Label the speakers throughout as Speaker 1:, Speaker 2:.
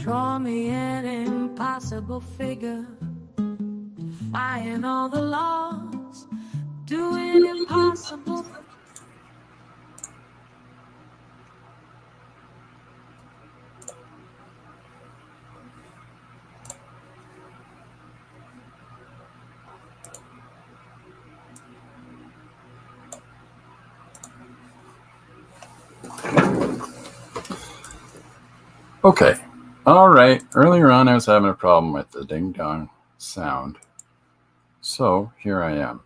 Speaker 1: Draw me an impossible figure, defying all the laws, doing impossible.
Speaker 2: Okay. All right. Earlier on, I was having a problem with the ding-dong sound. So here I am.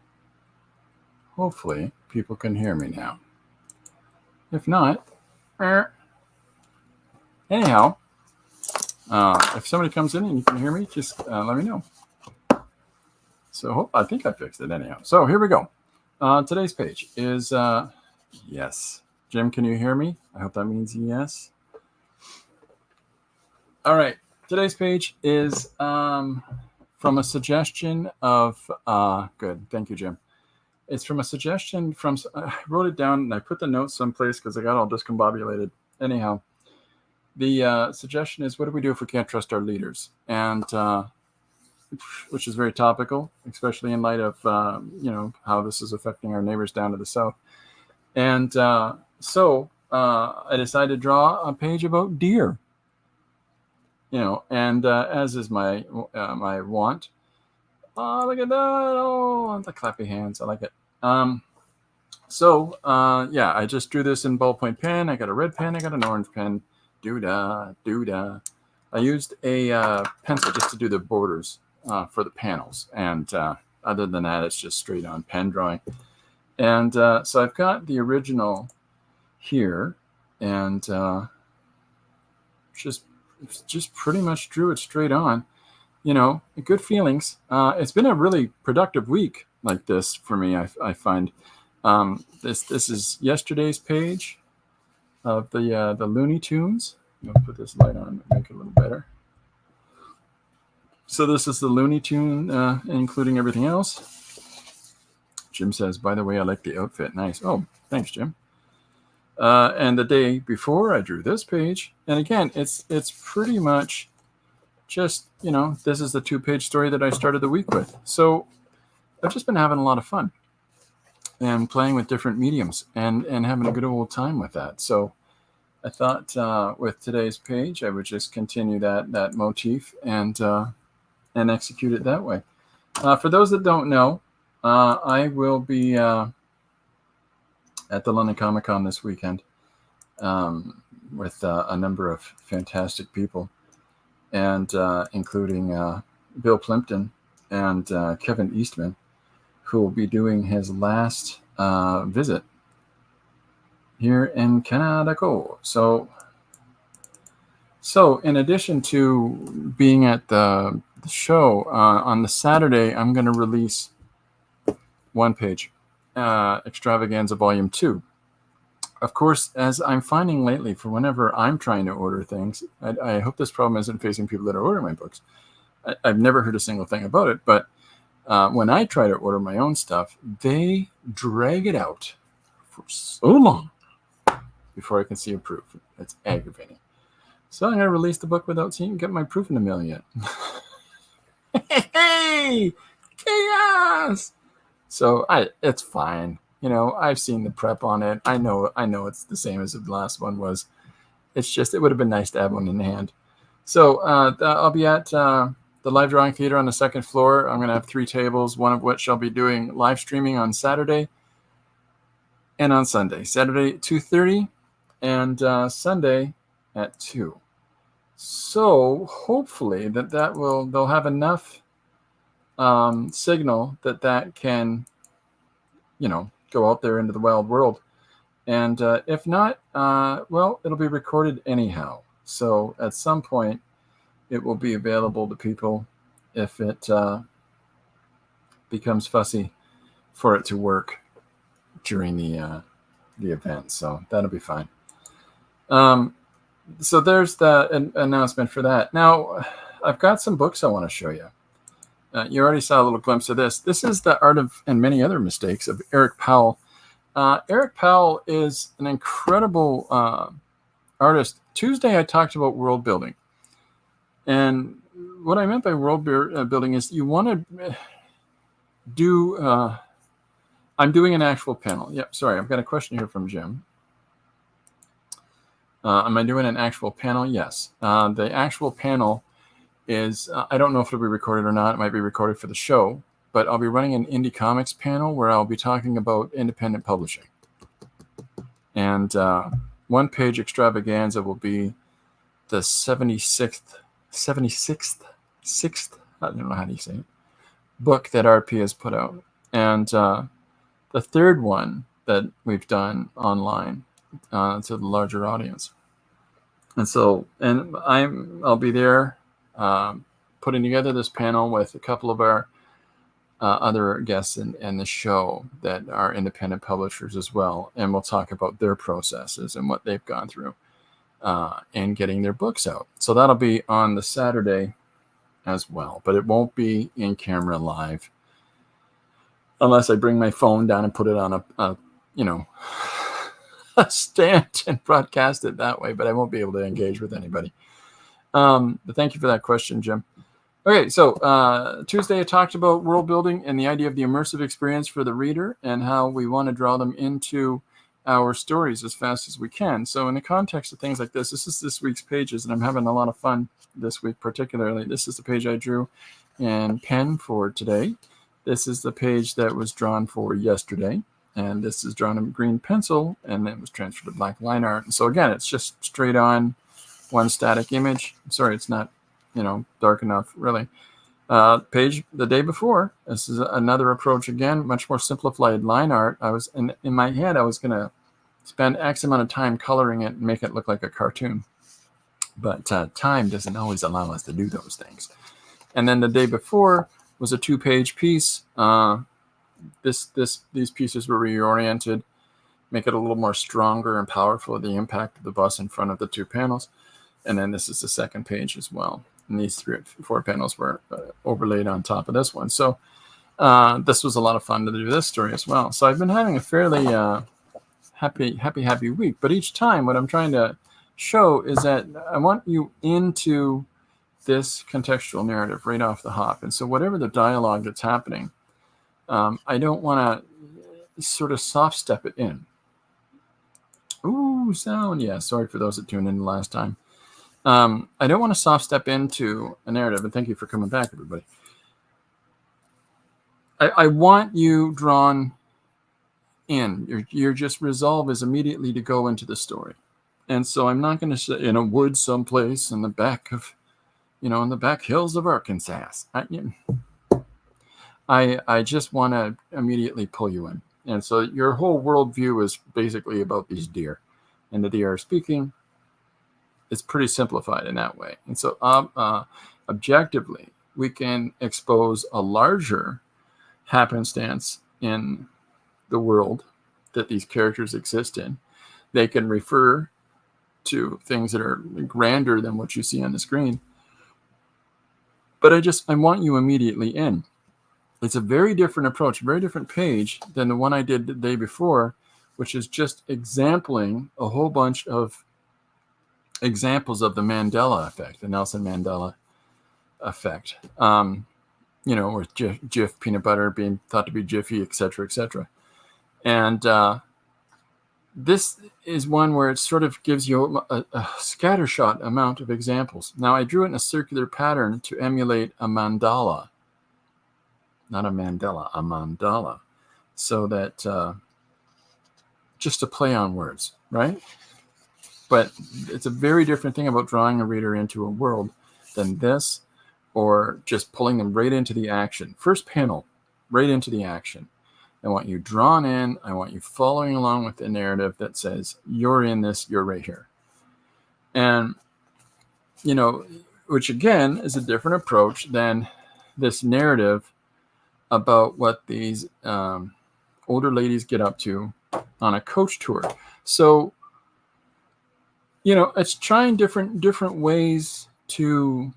Speaker 2: Hopefully, people can hear me now. If not, anyhow, if somebody comes in and you can hear me, just let me know. So I think I fixed it anyhow. So here we go. Today's page is yes. Jim, can you hear me? I hope that means yes. All right. Today's page is from a suggestion of good. Thank you, Jim. It's from a suggestion from. I wrote it down and I put the notes someplace because I got all discombobulated. Anyhow, the suggestion is, what do we do if we can't trust our leaders? And which is very topical, especially in light of how this is affecting our neighbors down to the south. And so I decided to draw a page about deer. And as is my want. Oh, look at that! Oh, the clappy hands. I like it. I just drew this in ballpoint pen. I got a red pen. I got an orange pen. Doo-da. I used a pencil just to do the borders for the panels. And other than that, it's just straight on pen drawing. And so I've got the original here. And just pretty much drew it straight on. Good feelings. It's been a really productive week like this for me. I find this is yesterday's page of the Looney Tunes. I'll put this light on, make it a little better. So this is the Looney Tune, including everything else. Jim says, by the way, I like the outfit. Nice. Oh, thanks, Jim. And the day before I drew this page, and again, it's pretty much just, this is the 2-page story that I started the week with. So I've just been having a lot of fun and playing with different mediums and having a good old time with that. So I thought with today's page, I would just continue that motif and execute it that way. For those that don't know, I will be at the London Comic Con this weekend with a number of fantastic people, and including Bill Plimpton and Kevin Eastman, who will be doing his last visit here in Canada. So in addition to being at the show, on the Saturday, I'm going to release one page, Extravaganza Volume 2. Of course, as I'm finding lately, for whenever I'm trying to order things, I hope this problem isn't facing people that are ordering my books. I've never heard a single thing about it, but when I try to order my own stuff, they drag it out for so long before I can see a proof. It's aggravating. So I'm going to release the book without getting my proof in the mail yet. Hey! Chaos! So it's fine. I've seen the prep on it. I know it's the same as the last one was. It's just, it would have been nice to have one in hand. So I'll be at the Live Drawing Theater on the second floor. I'm going to have 3 tables, one of which I'll be doing live streaming on Saturday and on Sunday. Saturday at 2:30 and Sunday at 2. So hopefully they'll have enough signal that can, go out there into the wild world. And if not, it'll be recorded anyhow. So at some point, it will be available to people if it becomes fussy for it to work during the event. So that'll be fine. So there's the announcement for that. Now, I've got some books I want to show you. You already saw a little glimpse of this. This is The Art of and Many Other Mistakes of Eric Powell. Eric Powell is an incredible artist. Tuesday, I talked about world building. And what I meant by world building is you want to do, I'm doing an actual panel. Yep, sorry, I've got a question here from Jim. Am I doing an actual panel? Yes. The actual panel is, I don't know if it'll be recorded or not. It might be recorded for the show, but I'll be running an indie comics panel where I'll be talking about independent publishing. And one page extravaganza will be the 76th, I don't know how do you say it, book that RP has put out. And the third one that we've done online to the larger audience. And so, and I'll be there putting together this panel with a couple of our other guests in the show that are independent publishers as well. And we'll talk about their processes and what they've gone through and getting their books out. So that'll be on the Saturday as well, but it won't be in camera live unless I bring my phone down and put it on a stand and broadcast it that way, but I won't be able to engage with anybody. But thank you for that question, Jim. Okay, so Tuesday I talked about world building and the idea of the immersive experience for the reader and how we want to draw them into our stories as fast as we can. So in the context of things like this is this week's pages, and I'm having a lot of fun this week particularly. This is the page I drew in pen for today. This is the page that was drawn for yesterday. And this is drawn in green pencil, and it was transferred to black line art. And so again, it's just straight on one static image. I'm sorry, it's not, dark enough, really. Page the day before, this is another approach again, much more simplified line art. I was in my head, I was going to spend X amount of time coloring it and make it look like a cartoon. But time doesn't always allow us to do those things. And then the day before was a 2-page piece. These pieces were reoriented, make it a little more stronger and powerful, the impact of the bus in front of the 2 panels. And then this is the second page as well. And these 4 panels were overlaid on top of this one. So this was a lot of fun to do this story as well. So I've been having a fairly happy week. But each time what I'm trying to show is that I want you into this contextual narrative right off the hop. And so whatever the dialogue that's happening, I don't want to sort of soft step it in. Ooh, sound. Yeah, sorry for those that tuned in the last time. I don't want to soft step into a narrative, and thank you for coming back, everybody. I want you drawn in. Your just resolve is immediately to go into the story. And so I'm not going to say in a wood someplace in the back of, in the back hills of Arkansas. I just want to immediately pull you in. And so your whole worldview is basically about these deer. And the deer are speaking. It's pretty simplified in that way. And so objectively, we can expose a larger happenstance in the world that these characters exist in. They can refer to things that are grander than what you see on the screen. But I want you immediately in. It's a very different approach, a very different page than the one I did the day before, which is just exempling a whole bunch of examples of the Mandela effect, the Nelson Mandela effect. With Jif peanut butter being thought to be Jiffy, et cetera, et cetera. And this is one where it sort of gives you a scattershot amount of examples. Now, I drew it in a circular pattern to emulate a mandala. Not a Mandela, a mandala. So that just a play on words, right? But it's a very different thing about drawing a reader into a world than this, or just pulling them right into the action. First panel, right into the action. I want you drawn in. I want you following along with the narrative that says, you're in this, you're right here. And, which again is a different approach than this narrative about what these older ladies get up to on a coach tour. So, it's trying different ways to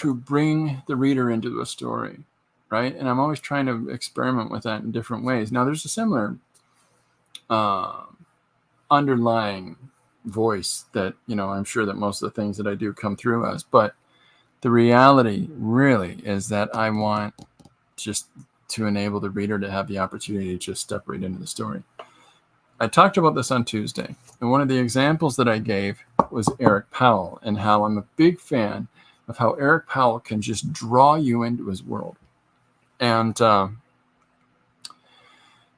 Speaker 2: bring the reader into a story, right? And I'm always trying to experiment with that in different ways. Now, there's a similar underlying voice that, I'm sure that most of the things that I do come through as, but The reality really is that I want just to enable the reader to have the opportunity to just step right into the story. I talked about this on Tuesday, and one of the examples that I gave was Eric Powell, and how I'm a big fan of how Eric Powell can just draw you into his world. And the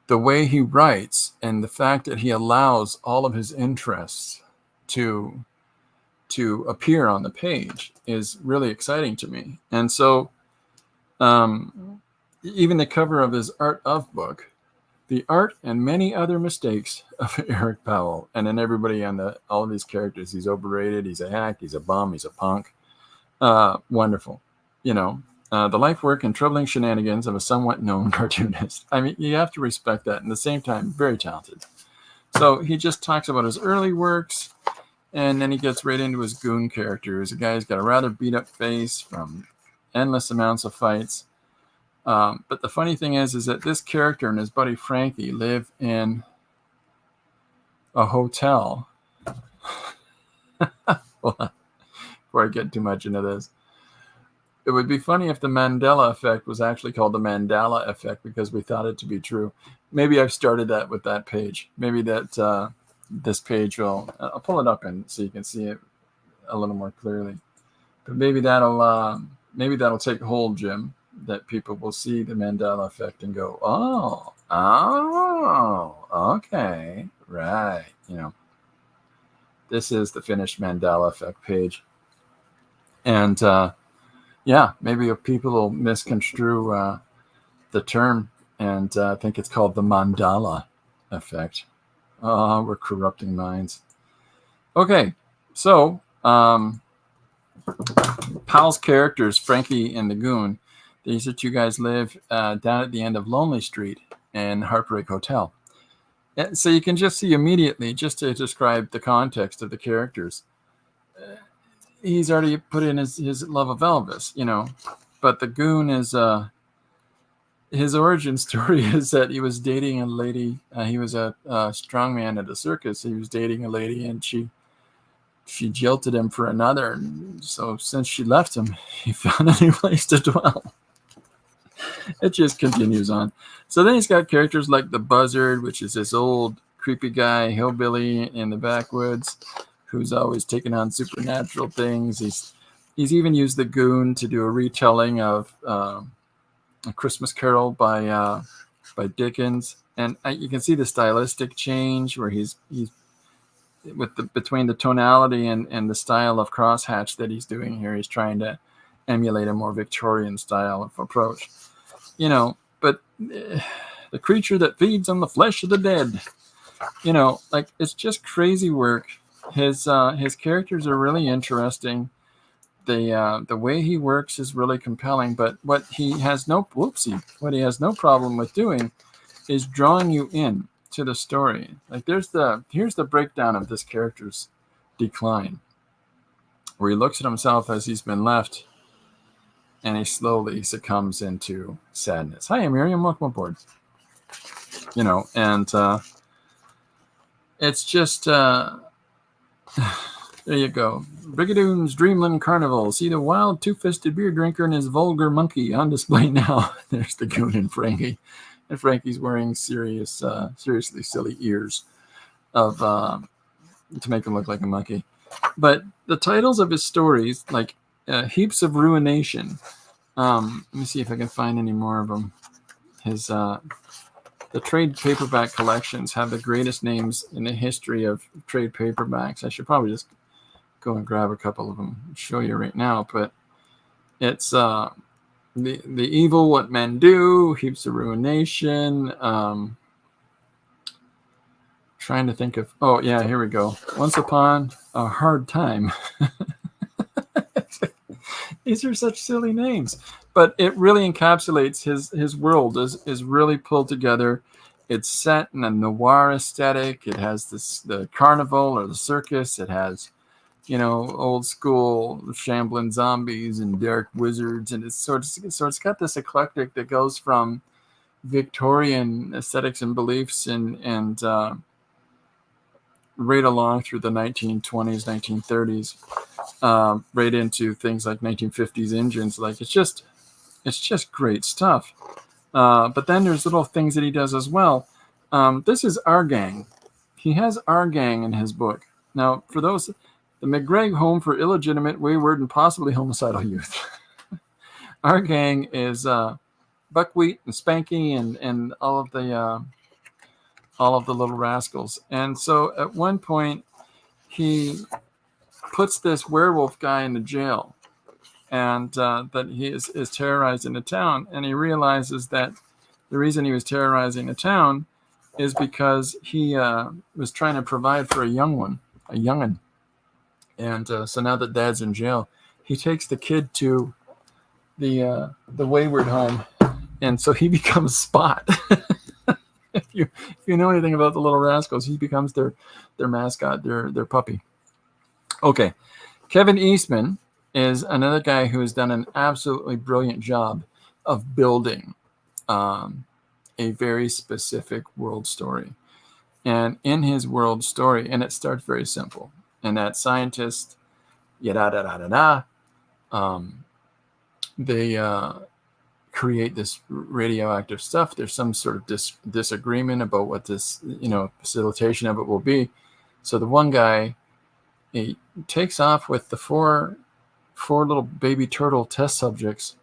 Speaker 2: way he writes, and the fact that he allows all of his interests to appear on the page is really exciting to me. And so even the cover of his Art of book, The Art and Many Other Mistakes of Eric Powell. And then everybody on all of these characters, he's overrated, he's a hack, he's a bum, he's a punk. Wonderful. The life, work, and troubling shenanigans of a somewhat known cartoonist. I mean, you have to respect that. And at the same time, very talented. So he just talks about his early works, and then he gets right into his goon character. He's a guy who's got a rather beat-up face from endless amounts of fights. But the funny thing is that this character and his buddy Frankie live in a hotel. Well, before I get too much into this, it would be funny if the Mandela effect was actually called the Mandala effect because we thought it to be true. Maybe I've started that with that page. Maybe that this page will... I'll pull it up so you can see it a little more clearly. But maybe that'll take hold, Jim, that people will see the Mandela effect and go, oh, okay, right. This is the finished Mandela effect page. And maybe people will misconstrue the term and think it's called the Mandala effect. Oh, we're corrupting minds. Okay, so Powell's characters, Frankie and the Goon, these are two guys live down at the end of Lonely Street in Heartbreak Hotel. So you can just see immediately, just to describe the context of the characters, he's already put in his love of Elvis, But the Goon is... his origin story is that he was dating a lady. He was a strongman at a circus. He was dating a lady, and she jilted him for another. And so since she left him, he found a new place to dwell. It just continues on. So then he's got characters like the Buzzard, which is this old creepy guy, hillbilly in the backwoods, who's always taking on supernatural things. He's even used the Goon to do a retelling of A Christmas Carol by Dickens, and you can see the stylistic change where he's between the tonality and the style of crosshatch that he's doing here. He's trying to emulate a more Victorian style of approach, But the creature that feeds on the flesh of the dead, it's just crazy work. His characters are really interesting. The way he works is really compelling, but what he has no problem with doing is drawing you in to the story. Like here's the breakdown of this character's decline, where he looks at himself as he's been left, and he slowly succumbs into sadness. Hi, Miriam, welcome aboard. And it's just there you go. Brigadoon's Dreamland Carnival. See the wild two-fisted beer drinker and his vulgar monkey on display now. There's the Goon and Frankie. And Frankie's wearing seriously silly ears to make him look like a monkey. But the titles of his stories, like Heaps of Ruination. Let me see if I can find any more of them. The trade paperback collections have the greatest names in the history of trade paperbacks. I should probably just go and grab a couple of them and show you right now. But it's the Evil What Men Do, Heaps of Ruination. Trying to think of... Oh, yeah, here we go. Once Upon a Hard Time. These are such silly names. But it really encapsulates his world is really pulled together. It's set in a noir aesthetic. It has the carnival or the circus. It has, old school shambling zombies and dark wizards. And it's got this eclectic that goes from Victorian aesthetics and beliefs and right along through the 1920s, 1930s. right into things like 1950s engines. Like it's just great stuff. But then there's little things that he does as well. This is Our Gang. He has Our Gang in his book. Now, for those, the McGregor Home for Illegitimate, Wayward, and Possibly Homicidal Youth. Our Gang is Buckwheat and Spanky and all of the little rascals. And so at one point, he puts this werewolf guy in the jail, and that he is terrorizing the town. And he realizes that the reason he was terrorizing the town is because he was trying to provide for a young'un. And so now that Dad's in jail, he takes the kid to the Wayward home, and so he becomes Spot. If you know anything about the Little Rascals, he becomes their mascot, their puppy. Okay, Kevin Eastman is another guy who has done an absolutely brilliant job of building a very specific world story. And in his world story, and it starts very simple, and that scientists, they create this radioactive stuff. There's some sort of disagreement about what this, facilitation of it will be. So the one guy, he takes off with the four little baby turtle test subjects,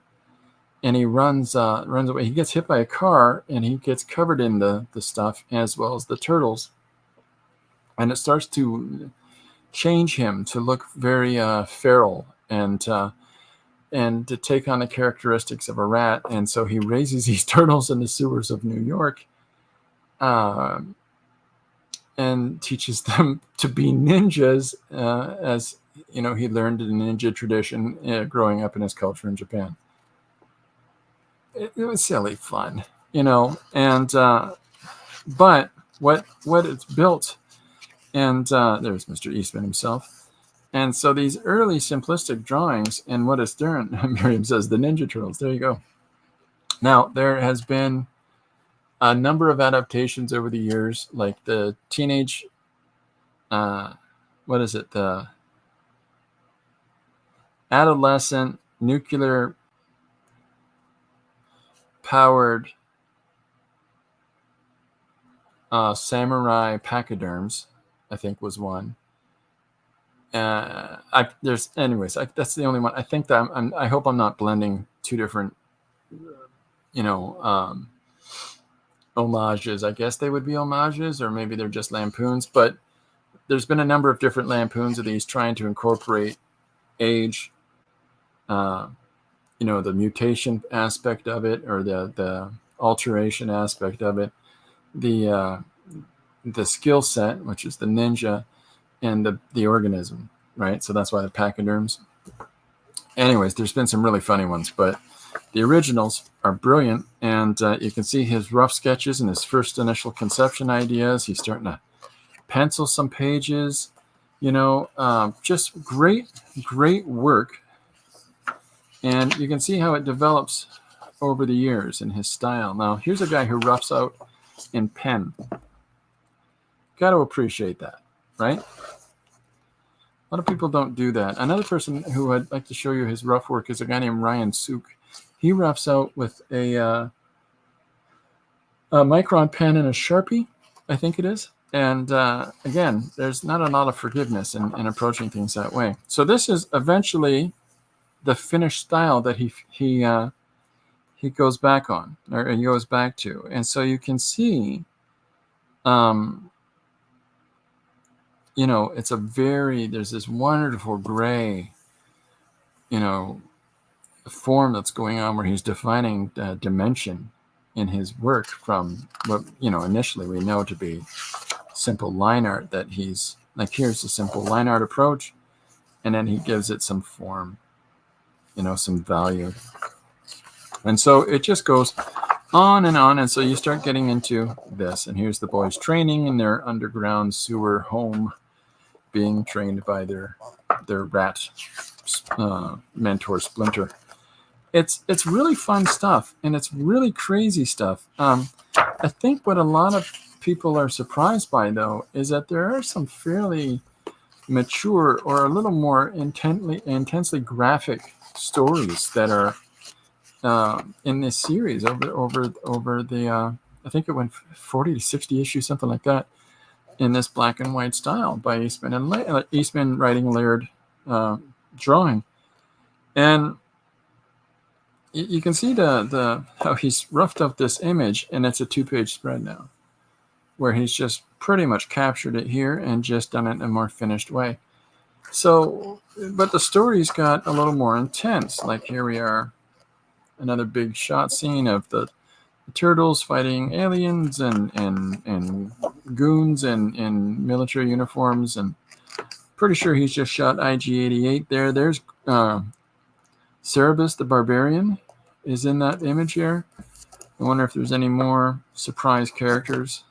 Speaker 2: and he runs away. He gets hit by a car, and he gets covered in the stuff as well as the turtles, and it starts to change him to look very feral and to take on the characteristics of a rat. And so he raises these turtles in the sewers of New York, and teaches them to be ninjas, as he learned in the ninja tradition growing up in his culture in Japan. It was silly fun, and but what it's built, and there's Mr. Eastman himself. And so these early simplistic drawings, and what it's done, Miriam says, the Ninja Turtles, there you go. Now, there has been a number of adaptations over the years, like the teenage, the adolescent nuclear powered samurai pachyderms, I think was one. That's the only one. I think that I hope I'm not blending two different, homages. I guess they would be homages, or maybe they're just lampoons. But there's been a number of different lampoons of these trying to incorporate age, the mutation aspect of it, or the alteration aspect of it, the skill set, which is the ninja, and the organism, right? So that's why the pachyderms. Anyways, there's been some really funny ones, but the originals are brilliant. And you can see his rough sketches and his first initial conception ideas. He's starting to pencil some pages, just great work. And you can see how it develops over the years in his style. Now, here's a guy who roughs out in pen. Got to appreciate that, right? A lot of people don't do that. Another person who I'd like to show you his rough work is a guy named Ryan Sook. He roughs out with a Micron pen and a Sharpie, I think it is. And again, there's not a lot of forgiveness in approaching things that way. So this is eventually the finished style that he goes back on, or he goes back to. And so you can see, there's this wonderful gray, form that's going on where he's defining dimension in his work from what, initially we know to be simple line art, that he's like, here's the simple line art approach. And then he gives it some form, some value. And so it just goes on and on. And so you start getting into this, and here's the boys training in their underground sewer home, being trained by their rat mentor Splinter. It's really fun stuff, and it's really crazy stuff. I think what a lot of people are surprised by, though, is that there are some fairly mature or a little more intensely graphic stories that are in this series over the I think it went 40 to 60 issues, something like that, in this black and white style by Eastman and Eastman writing, Laird drawing. And you can see the how he's roughed up this image, and it's a 2-page spread now, where he's just pretty much captured it here and just done it in a more finished way. So, but the story's got a little more intense. Like here we are, another big shot scene of the turtles fighting aliens and goons in military uniforms, and pretty sure he's just shot IG-88 there. There's Cerebus the Barbarian is in that image here. I wonder if there's any more surprise characters.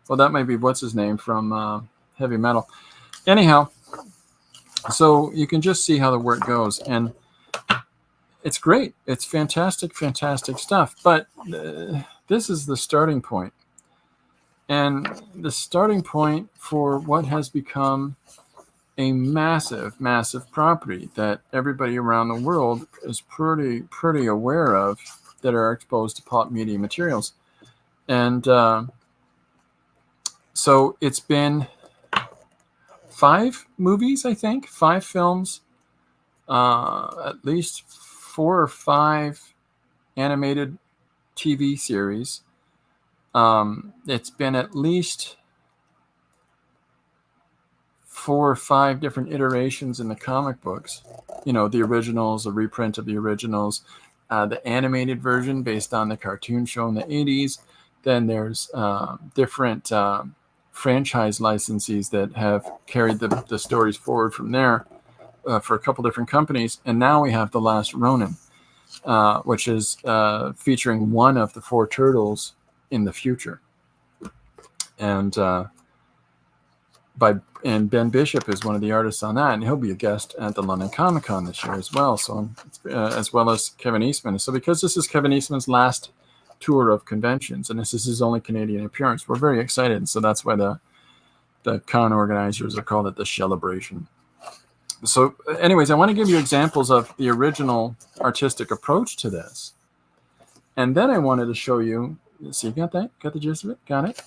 Speaker 2: Well, that might be what's his name from Heavy Metal. Anyhow, so you can just see how the work goes, and it's great. It's fantastic, fantastic stuff. But this is the starting point. And the starting point for what has become a massive, massive property that everybody around the world is pretty aware of, that are exposed to pop media materials. And so it's been 5 movies, I think, 5 films, at least 4 or 5 animated TV series. It's been at least 4 or 5 different iterations in the comic books. You know, the originals, a reprint of the originals, the animated version based on the cartoon show in the 80s. Then there's different franchise licensees that have carried the stories forward from there for a couple different companies. And now we have The Last Ronin, which is featuring one of the 4 turtles in the future. And Ben Bishop is one of the artists on that, and he'll be a guest at the London Comic Con this year as well. So, as well as Kevin Eastman. So, because this is Kevin Eastman's last tour of conventions, and this is his only Canadian appearance, we're very excited. So that's why the con organizers have called it the Celebration. So, anyways, I want to give you examples of the original artistic approach to this, and then I wanted to show you. So, you got that? Got the gist of it? Got it?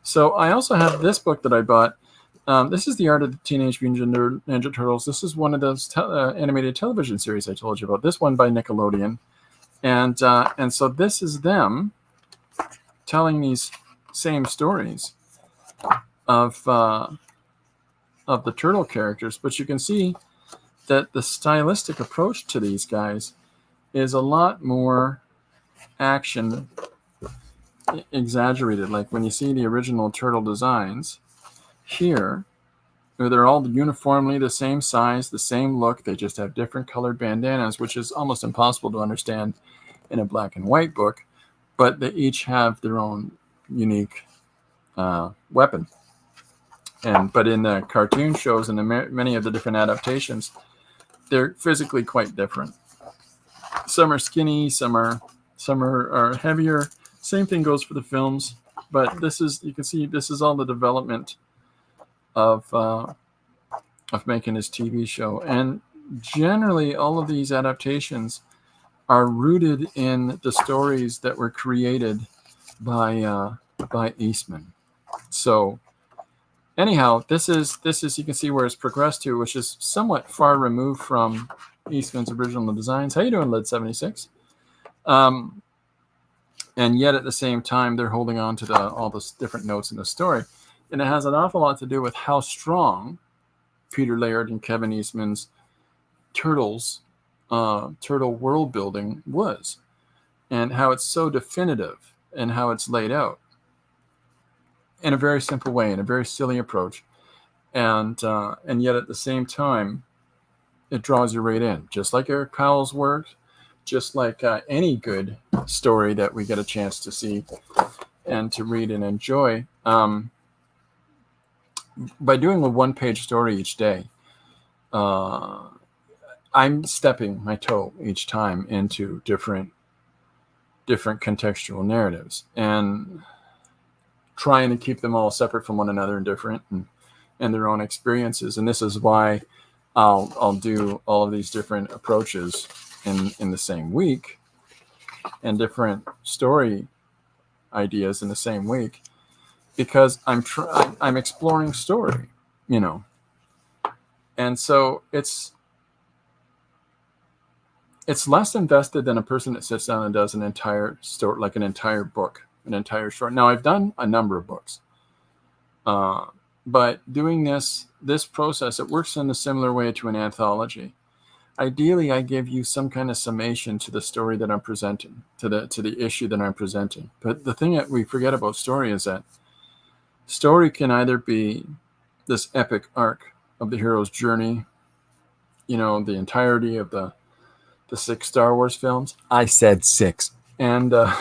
Speaker 2: So I also have this book that I bought. This is the art of the Teenage Mutant Ninja Turtles. This is one of those animated television series I told you about. This one by Nickelodeon, and so this is them telling these same stories of the turtle characters. But you can see that the stylistic approach to these guys is a lot more action exaggerated. Like when you see the original turtle designs here, they're all uniformly the same size, the same look. They just have different colored bandanas, which is almost impossible to understand in a black and white book. But they each have their own unique weapon. But in the cartoon shows and many of the different adaptations, they're physically quite different. Some are skinny, some are heavier. Same thing goes for the films, but you can see this is all the development of making his TV show. And generally, all of these adaptations are rooted in the stories that were created by Eastman. So, anyhow, this is you can see where it's progressed to, which is somewhat far removed from Eastman's original designs. How you doing, Lid 76? And yet at the same time, they're holding on to all the different notes in the story. And it has an awful lot to do with how strong Peter Laird and Kevin Eastman's turtle world building was, and how it's so definitive and how it's laid out in a very simple way, in a very silly approach. And yet at the same time, it draws you right in, just like Eric Powell's work, just like any good story that we get a chance to see and to read and enjoy. By doing a 1-page story each day, I'm stepping my toe each time into different contextual narratives and trying to keep them all separate from one another and different, and and their own experiences. And this is why I'll do all of these different approaches in the same week, and different story ideas in the same week, because I'm exploring story, and so it's less invested than a person that sits down and does an entire story, like an entire book, an entire short. Now, I've done a number of books, but doing this process, it works in a similar way to an anthology. Ideally, I give you some kind of summation to the story that I'm presenting, to the issue that I'm presenting. But the thing that we forget about story is that story can either be this epic arc of the hero's journey, the entirety of the 6 Star Wars films. I said 6. And the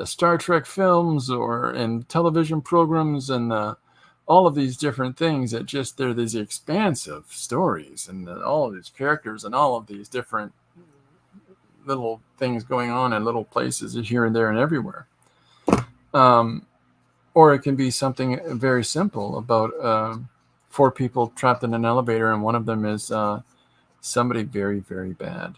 Speaker 2: Star Trek films, or in television programs, and all of these different things that just, they're these expansive stories, and all of these characters, and all of these different little things going on in little places here and there and everywhere. Or it can be something very simple about 4 people trapped in an elevator, and one of them is somebody very, very bad.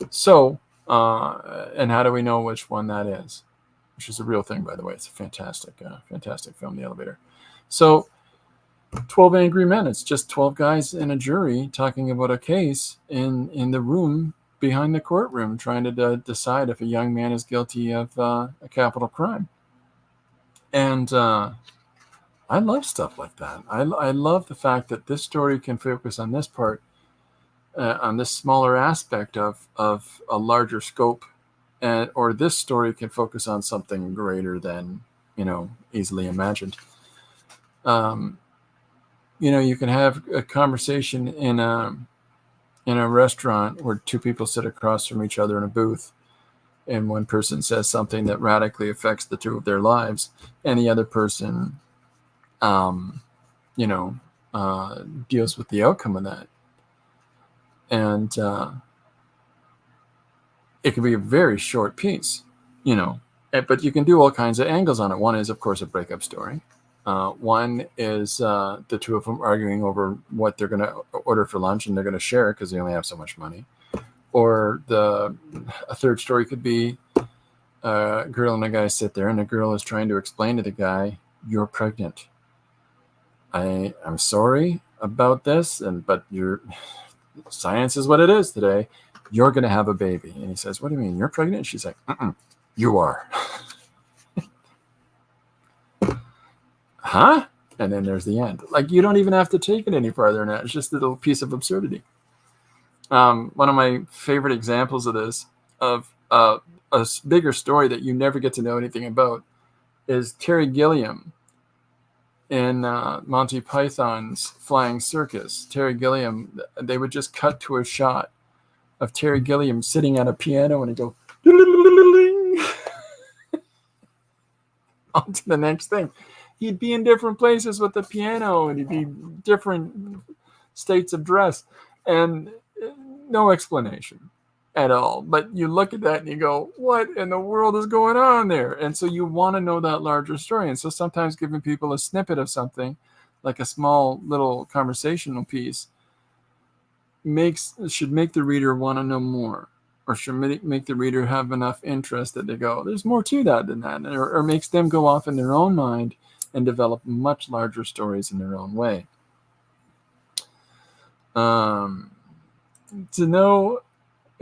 Speaker 2: So, and how do we know which one that is? Which is a real thing, by the way. It's a fantastic film, The Elevator. So, 12 Angry Men. It's just 12 guys in a jury talking about a case in the room behind the courtroom, trying to decide if a young man is guilty of a capital crime. And I love stuff like that. I love the fact that this story can focus on this part, on this smaller aspect of a larger scope, or this story can focus on something greater than, easily imagined. You can have a conversation in a restaurant where 2 people sit across from each other in a booth, and one person says something that radically affects the 2 of their lives, and the other person, deals with the outcome of that. And it can be a very short piece, but you can do all kinds of angles on it. One is, of course, a breakup story. One is the 2 of them arguing over what they're going to order for lunch, and they're going to share because they only have so much money. Or a third story could be a girl and a guy sit there, and the girl is trying to explain to the guy, "You're pregnant. I'm sorry about this, but science is what it is today. You're going to have a baby." And he says, "What do you mean? You're pregnant?" And she's like, "You are." Huh? And then there's the end. Like, you don't even have to take it any farther than that. It's just a little piece of absurdity. One of my favorite examples of this, of a bigger story that you never get to know anything about, is Terry Gilliam in Monty Python's Flying Circus. Terry Gilliam, they would just cut to a shot of Terry Gilliam sitting at a piano, and he'd go on to the next thing. He'd be in different places with the piano, and he'd be different states of dress, and no explanation at all. But you look at that and you go, what in the world is going on there? And so you want to know that larger story. And so sometimes giving people a snippet of something, like a small little conversational piece, should make the reader want to know more, or should make the reader have enough interest that they go, there's more to that than that, or makes them go off in their own mind and develop much larger stories in their own way. To know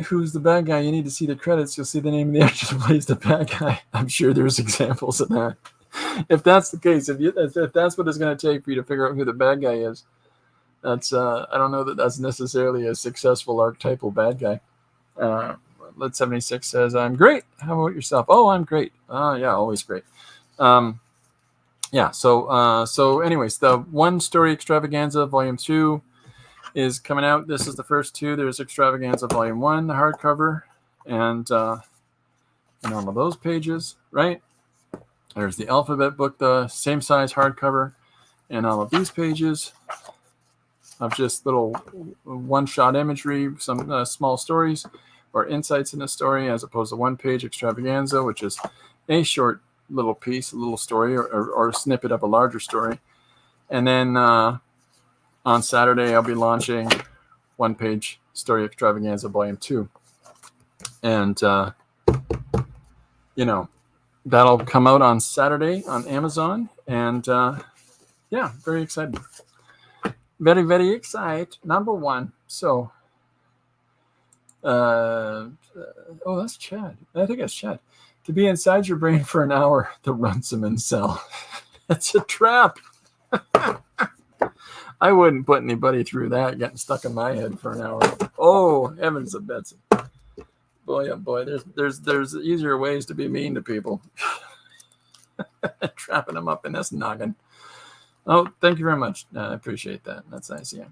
Speaker 2: who's the bad guy, you need to see the credits. You'll see the name of the actor who plays the bad guy. I'm sure there's examples of that. If that's the case, if that's what it's going to take for you to figure out who the bad guy is, that's I don't know that that's necessarily a successful archetypal bad guy. Let 76 says, "I'm great. How about yourself?" "Oh, I'm great." Yeah, always great. Yeah. So anyways, the One Story Extravaganza Volume 2 is coming out. This is the first 2. There's Extravaganza Volume 1, the hardcover, and all of those pages, right? There's the alphabet book, the same size hardcover, and all of these pages of just little one-shot imagery, some small stories, or insights in a story, as opposed to one-page extravaganza, which is a short little piece, a little story, or a snippet of a larger story. And then on Saturday, I'll be launching one-page story extravaganza volume 2. And, that'll come out on Saturday on Amazon. And very excited. Very, very excited. Number 1. So, that's Chad. I think that's Chad. To be inside your brain for an hour, the Runciman cell. It's a trap. I wouldn't put anybody through that, getting stuck in my head for an hour. Oh, heavens of Betsy. Boy, oh boy, there's easier ways to be mean to people. Trapping them up in this noggin. Oh, thank you very much. I appreciate that. That's nice, yeah.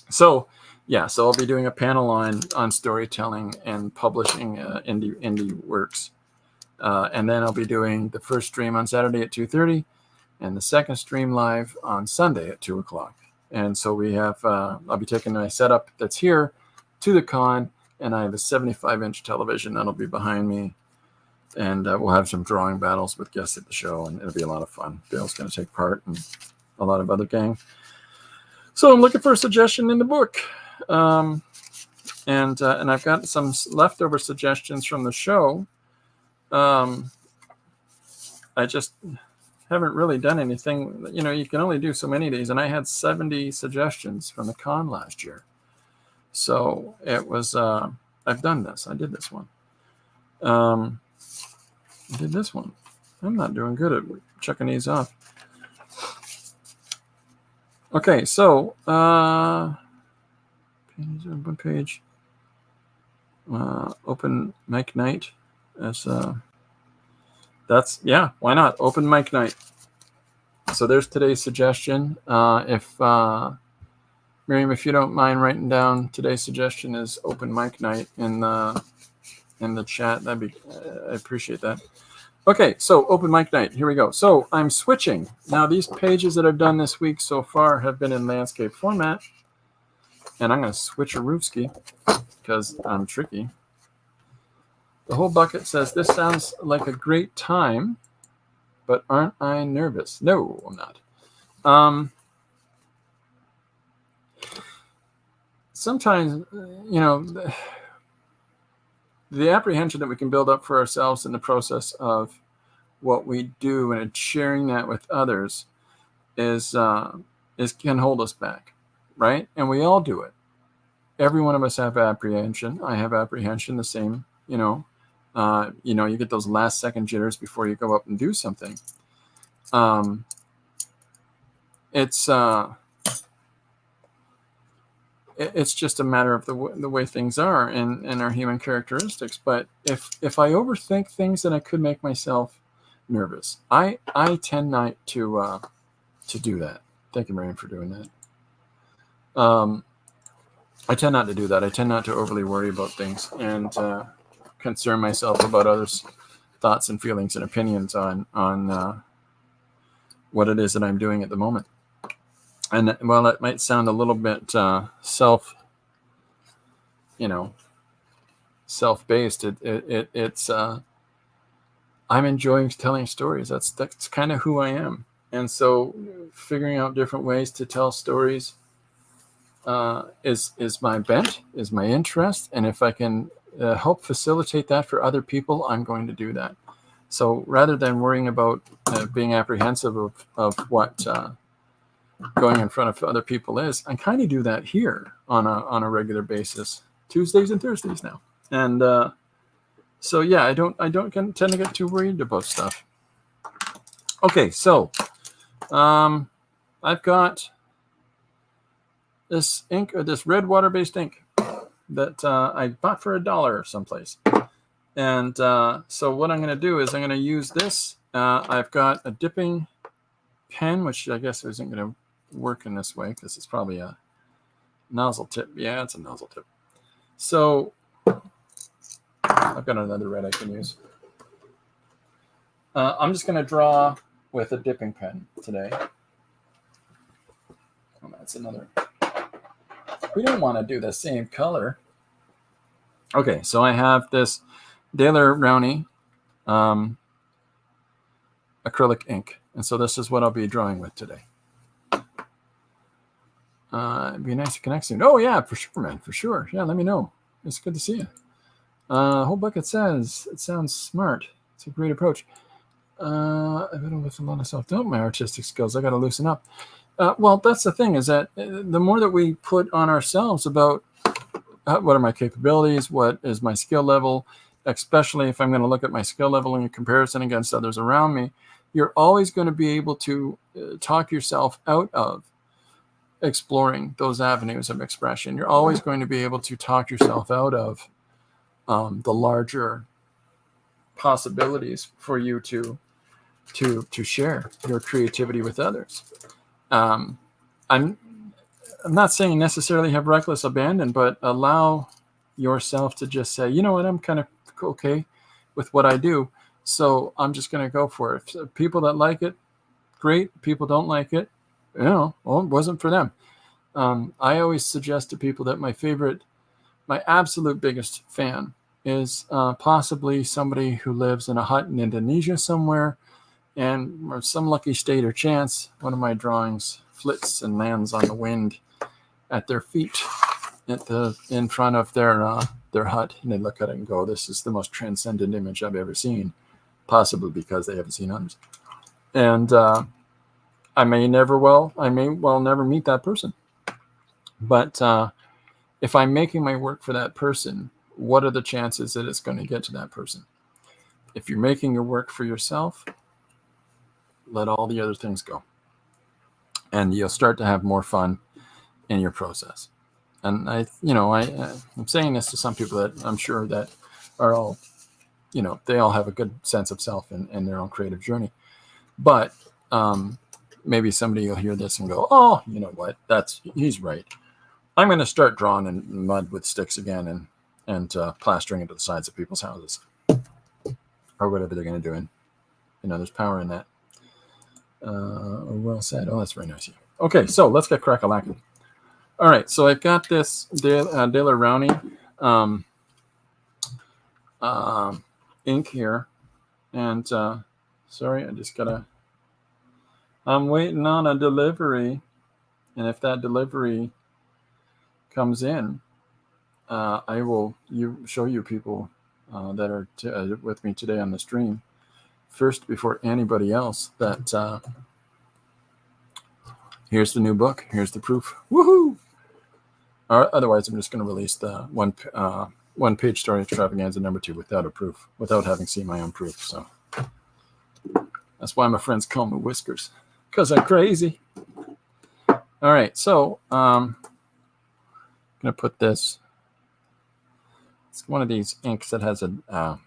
Speaker 2: So I'll be doing a panel on storytelling and publishing indie works. And then I'll be doing the first stream on Saturday at 2:30 and the second stream live on Sunday at 2 o'clock. And so we have, I'll be taking my setup that's here to the con, and I have a 75-inch television that'll be behind me. And we'll have some drawing battles with guests at the show, and it'll be a lot of fun. Dale's going to take part, and a lot of other gang. So I'm looking for a suggestion in the book. And I've got some leftover suggestions from the show. I just haven't really done anything. You can only do so many days, and I had 70 suggestions from the con last year. So it was, I've done this. I did this one. I did this one. I'm not doing good at checking these off. Okay, so one page. Open mic night. That's why not? Open mic night. So there's today's suggestion. If Miriam, if you don't mind writing down, today's suggestion is open mic night in the chat. I appreciate that. Okay, so open mic night. Here we go. So I'm switching. Now these pages that I've done this week so far have been in landscape format. And I'm going to switch a Roofski because I'm tricky. The whole bucket says, this sounds like a great time, but aren't I nervous? No, I'm not. Sometimes, the apprehension that we can build up for ourselves in the process of what we do and sharing that with others is can hold us back, right? And we all do it. Every one of us have apprehension. I have apprehension, the same, you get those last second jitters before you go up and do something. It's just a matter of the way things are and our human characteristics. But if I overthink things, then I could make myself nervous. I tend not to do that. Thank you, Marion, for doing that. I tend not to do that. I tend not to overly worry about things and concern myself about others' thoughts and feelings and opinions on what it is that I'm doing at the moment. And while that might sound a little bit self-based, it's I'm enjoying telling stories. That's kind of who I am. And so figuring out different ways to tell stories is my bent, is my interest. And if I can help facilitate that for other people, I'm going to do that. So rather than worrying about being apprehensive of what going in front of other people is, I kind of do that here on a regular basis, Tuesdays and Thursdays now. And I don't tend to get too worried about stuff. Okay, so I've got this ink, or this red water-based ink that I bought for $1 someplace. And so what I'm going to do is I'm going to use this. I've got a dipping pen, which I guess isn't going to work in this way because it's probably a nozzle tip. Yeah, it's a nozzle tip. So I've got another red I can use. I'm just going to draw with a dipping pen today. Oh, that's another. We don't want to do the same color. Okay, so I have this Daler Rowney acrylic ink. And so this is what I'll be drawing with today. It'd be nice to connect soon. Oh, yeah, for sure, man, for sure. Yeah, let me know. It's good to see you. Whole bucket says, it sounds smart. It's a great approach. I've been with a lot of self-doubt, my artistic skills. I got to loosen up. Well, that's the thing, is that the more that we put on ourselves about what are my capabilities, what is my skill level, especially if I'm going to look at my skill level in comparison against others around me, you're always going to be able to talk yourself out of exploring those avenues of expression. You're always going to be able to talk yourself out of the larger possibilities for you to share your creativity with others. I'm not saying necessarily have reckless abandon, but allow yourself to just say, you know what, I'm kind of okay with what I do, so I'm just going to go for it. So people that like it, great. People don't like it, well, it wasn't for them. I always suggest to people that my absolute biggest fan is possibly somebody who lives in a hut in Indonesia somewhere, and or some lucky state or chance, one of my drawings flits and lands on the wind at their feet, in front of their hut, and they look at it and go, "This is the most transcendent image I've ever seen," possibly because they haven't seen others. And I may well never meet that person, but if I'm making my work for that person, what are the chances that it's going to get to that person? If you're making your work for yourself, let all the other things go, and you'll start to have more fun in your process. And I'm saying this to some people that I'm sure that are all, they all have a good sense of self in their own creative journey. But maybe somebody will hear this and go, "Oh, you know what? He's right. I'm going to start drawing in mud with sticks again and plastering into the sides of people's houses," or whatever they're going to do. And there's power in that. Well said. Oh, that's very nice of you. Okay, so let's get crack-a-lacking. All right, so I've got this Daler Rowney ink here, and sorry, I'm waiting on a delivery, and if that delivery comes in, I will show you people that are with me today on the stream first before anybody else that here's the new book, here's the proof. Woohoo! Otherwise, I'm just going to release the one page story extravaganza number 2 without a proof, without having seen my own proof. So that's why my friends call me Whiskers, because I'm crazy. All right, so I'm going to put this. It's one of these inks that has a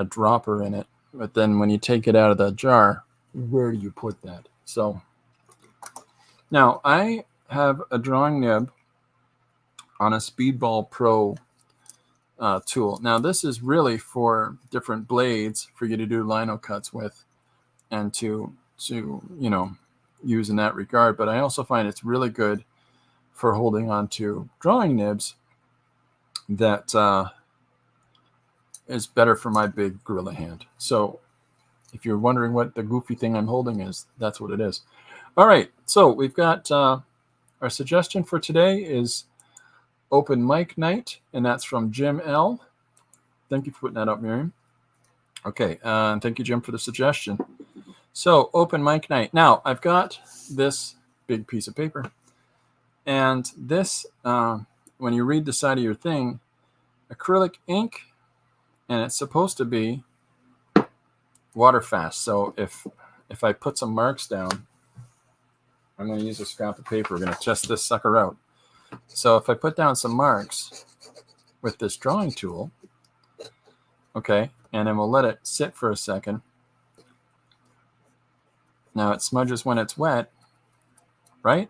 Speaker 2: dropper in it, but then when you take it out of the jar, where do you put that? So now I have a drawing nib on a Speedball Pro tool. Now this is really for different blades for you to do lino cuts with and to use in that regard. But I also find it's really good for holding on to drawing nibs that is better for my big gorilla hand. So if you're wondering what the goofy thing I'm holding is, that's what it is. All right, so we've got our suggestion for today is Open Mic Night, and that's from Jim L. Thank you for putting that up, Miriam. Okay, and thank you, Jim, for the suggestion. So, Open Mic Night. Now, I've got this big piece of paper, and this, when you read the side of your thing, acrylic ink, and it's supposed to be water fast. So, if I put some marks down, I'm going to use a scrap of paper. We're going to test this sucker out. So if I put down some marks with this drawing tool, okay, and then we'll let it sit for a second. Now it smudges when it's wet, right?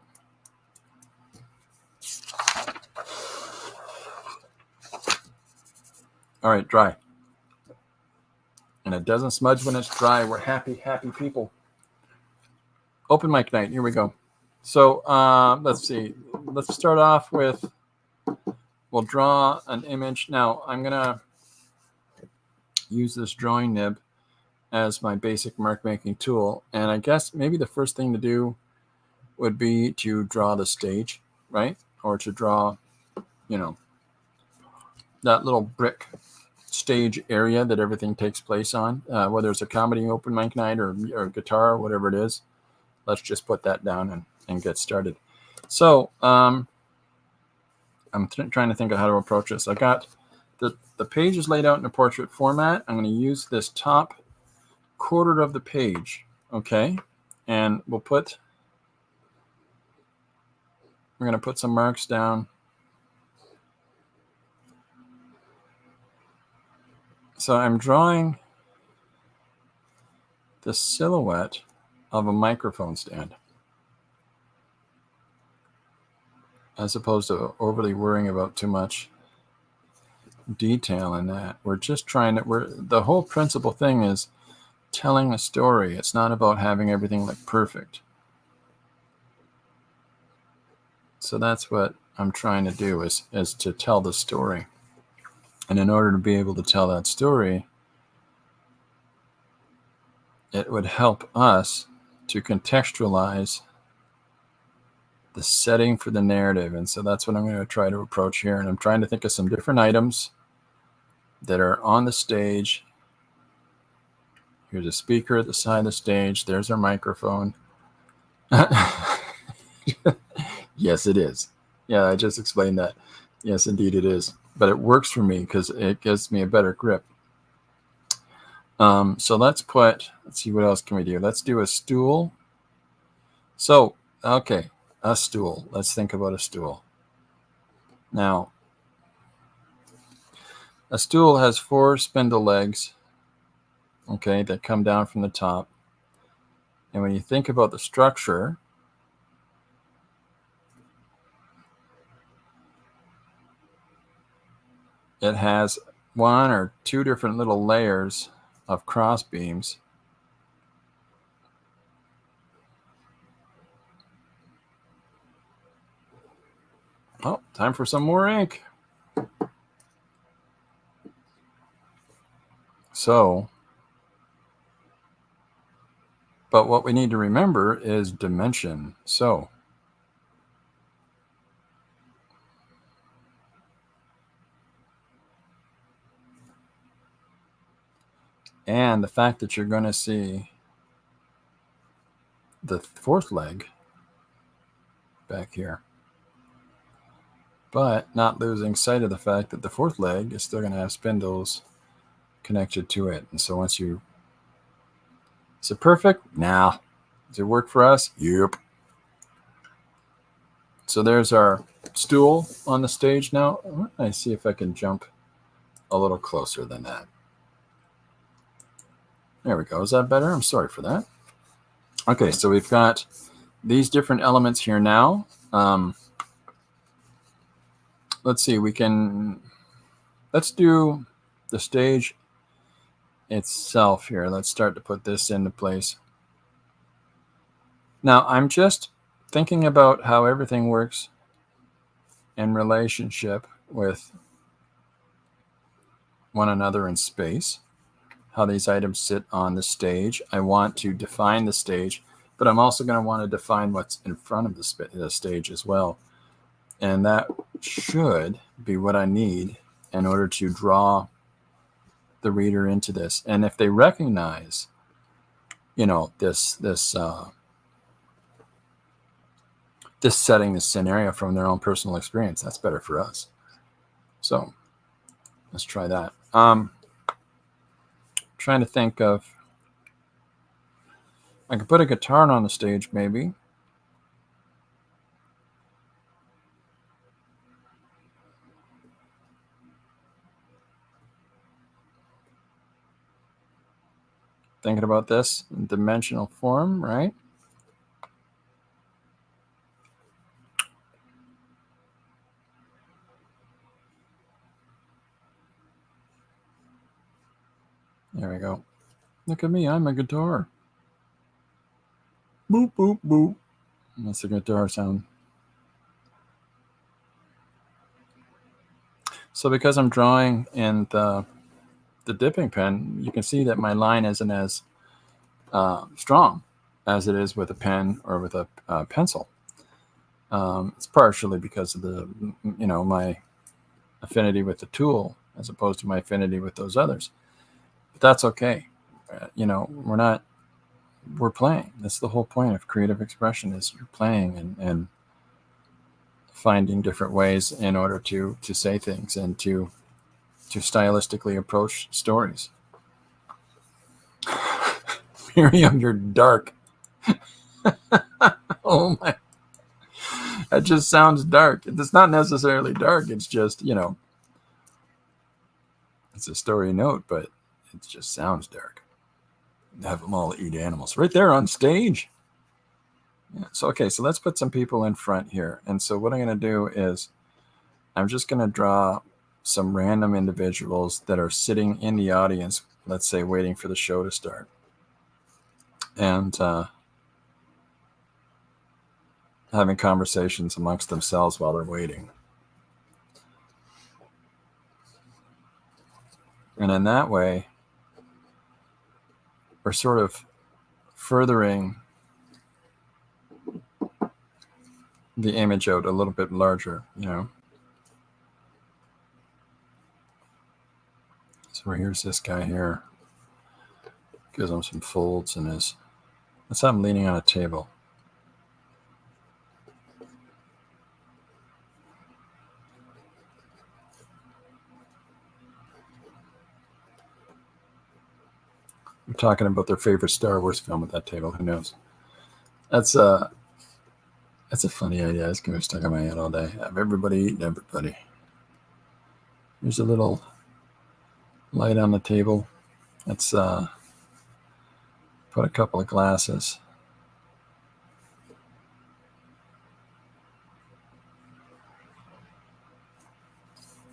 Speaker 2: All right, dry. And it doesn't smudge when it's dry. We're happy, happy people. Open Mic Night, here we go. So let's see. Let's start off with we'll draw an image. Now I'm going to use this drawing nib as my basic mark making tool. And I guess maybe the first thing to do would be to draw the stage, right? Or to draw, you know, that little brick stage area that everything takes place on, whether it's a comedy open mic night or guitar or whatever it is. Let's just put that down and get started. So I'm trying to think of how to approach this. I got the page is laid out in a portrait format. I'm going to use this top quarter of the page, okay? And we're going to put some marks down. So I'm drawing the silhouette of a microphone stand, as opposed to overly worrying about too much detail in that. We're just trying to, the whole principal thing is telling a story. It's not about having everything look perfect. So that's what I'm trying to do, is to tell the story. And in order to be able to tell that story, it would help us to contextualize the setting for the narrative. And so that's what I'm going to try to approach here. And I'm trying to think of some different items that are on the stage. Here's a speaker at the side of the stage. There's our microphone. Yes, it is. Yeah, I just explained that. Yes, indeed it is. But it works for me because it gives me a better grip. So let's see, what else can we do? Let's do a stool. So, okay, a stool. Let's think about a stool. Now, a stool has 4 spindle legs, okay, that come down from the top. And when you think about the structure, it has 1 or 2 different little layers of cross beams. Oh, time for some more ink. So, but what we need to remember is dimension. So, and the fact that you're going to see the 4th leg back here, but not losing sight of the fact that the 4th leg is still going to have spindles connected to it. And so once you, is it perfect? Nah. Does it work for us? Yep. So there's our stool on the stage now. I see if I can jump a little closer than that. There we go. Is that better? I'm sorry for that. Okay, so we've got these different elements here now. Let's see, let's do the stage itself here. Let's start to put this into place. Now, I'm just thinking about how everything works in relationship with one another in space, how these items sit on the stage. I want to define the stage, but I'm also going to want to define what's in front of the stage as well. And that should be what I need in order to draw the reader into this. And if they recognize, this setting, this scenario from their own personal experience, that's better for us. So let's try that. Trying to think of, I could put a guitar on the stage maybe. Thinking about this in dimensional form, right? There we go. Look at me, I'm a guitar. Boop, boop, boop. That's a guitar sound. So because I'm drawing in the dipping pen, you can see that my line isn't as strong as it is with a pen or with a pencil. It's partially because of the, my affinity with the tool as opposed to my affinity with those others. But that's okay. We're playing. That's the whole point of creative expression, is you're playing and finding different ways in order to say things and to stylistically approach stories. Miriam, you're dark. Oh my. That just sounds dark. It's not necessarily dark. It's just, it's a story note, but it just sounds dark. Have them all eat animals right there on stage. Yeah, so, okay, so let's put some people in front here. And so what I'm going to do is I'm just going to draw some random individuals that are sitting in the audience, let's say waiting for the show to start. And having conversations amongst themselves while they're waiting. And in that way, we're sort of furthering the image out a little bit larger, So here's this guy here. Gives him some folds in his. Let's have him leaning on a table. We're talking about their favorite Star Wars film at that table. Who knows? That's a funny idea. It's going to be stuck in my head all day. Have everybody eating everybody. There's a little light on the table. Let's put a couple of glasses.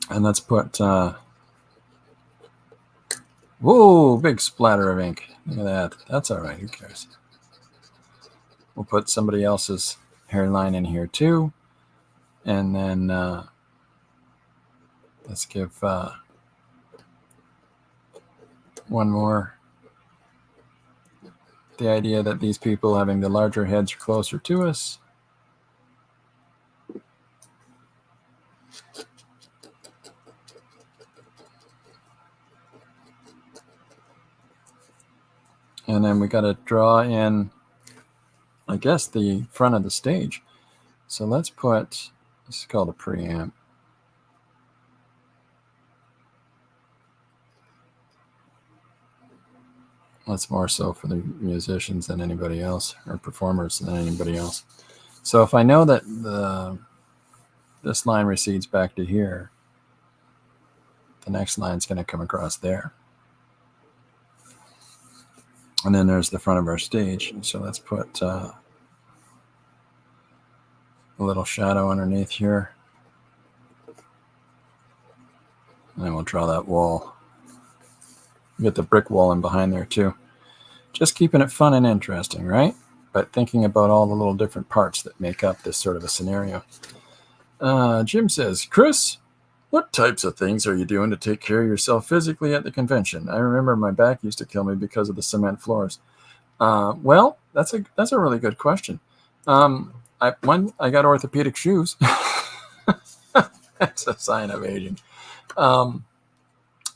Speaker 2: And let's put, whoa, big splatter of ink. Look at that. That's all right. Who cares? We'll put somebody else's hairline in here too. And then let's give one more. The idea that these people having the larger heads are closer to us. And then we got to draw in, I guess, the front of the stage. So let's put, this is called a preamp. That's more so for the musicians than anybody else, or performers than anybody else. So if I know that this line recedes back to here, the next line's going to come across there. And then there's the front of our stage. So let's put a little shadow underneath here. And then we'll draw that wall. Get the brick wall in behind there too. Just keeping it fun and interesting, right? But thinking about all the little different parts that make up this sort of a scenario. Jim says, Chris, what types of things are you doing to take care of yourself physically at the convention? I remember my back used to kill me because of the cement floors. Well, that's a really good question. I got orthopedic shoes. That's a sign of aging.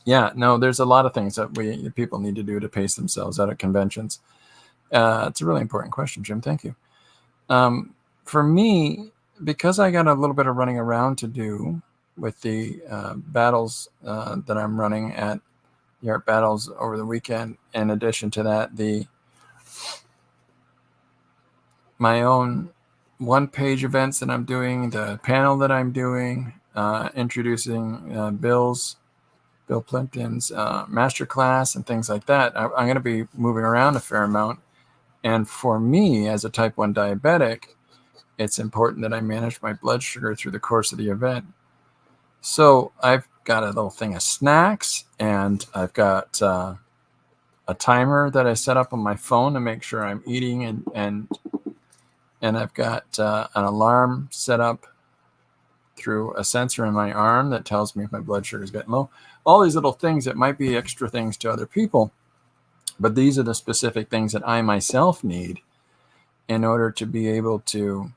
Speaker 2: Yeah, no, there's a lot of things that people need to do to pace themselves out at conventions. It's a really important question, Jim. Thank you. For me, because I got a little bit of running around to do with the battles that I'm running at the art battles over the weekend, in addition to that, my own one-page events that I'm doing, the panel that I'm doing, introducing Bill Plimpton's masterclass and things like that. I'm going to be moving around a fair amount. And for me, as a type 1 diabetic, it's important that I manage my blood sugar through the course of the event. So I've got a little thing of snacks, and I've got a timer that I set up on my phone to make sure I'm eating, and I've got an alarm set up through a sensor in my arm that tells me if my blood sugar is getting low. All these little things that might be extra things to other people, but these are the specific things that I myself need in order to be able to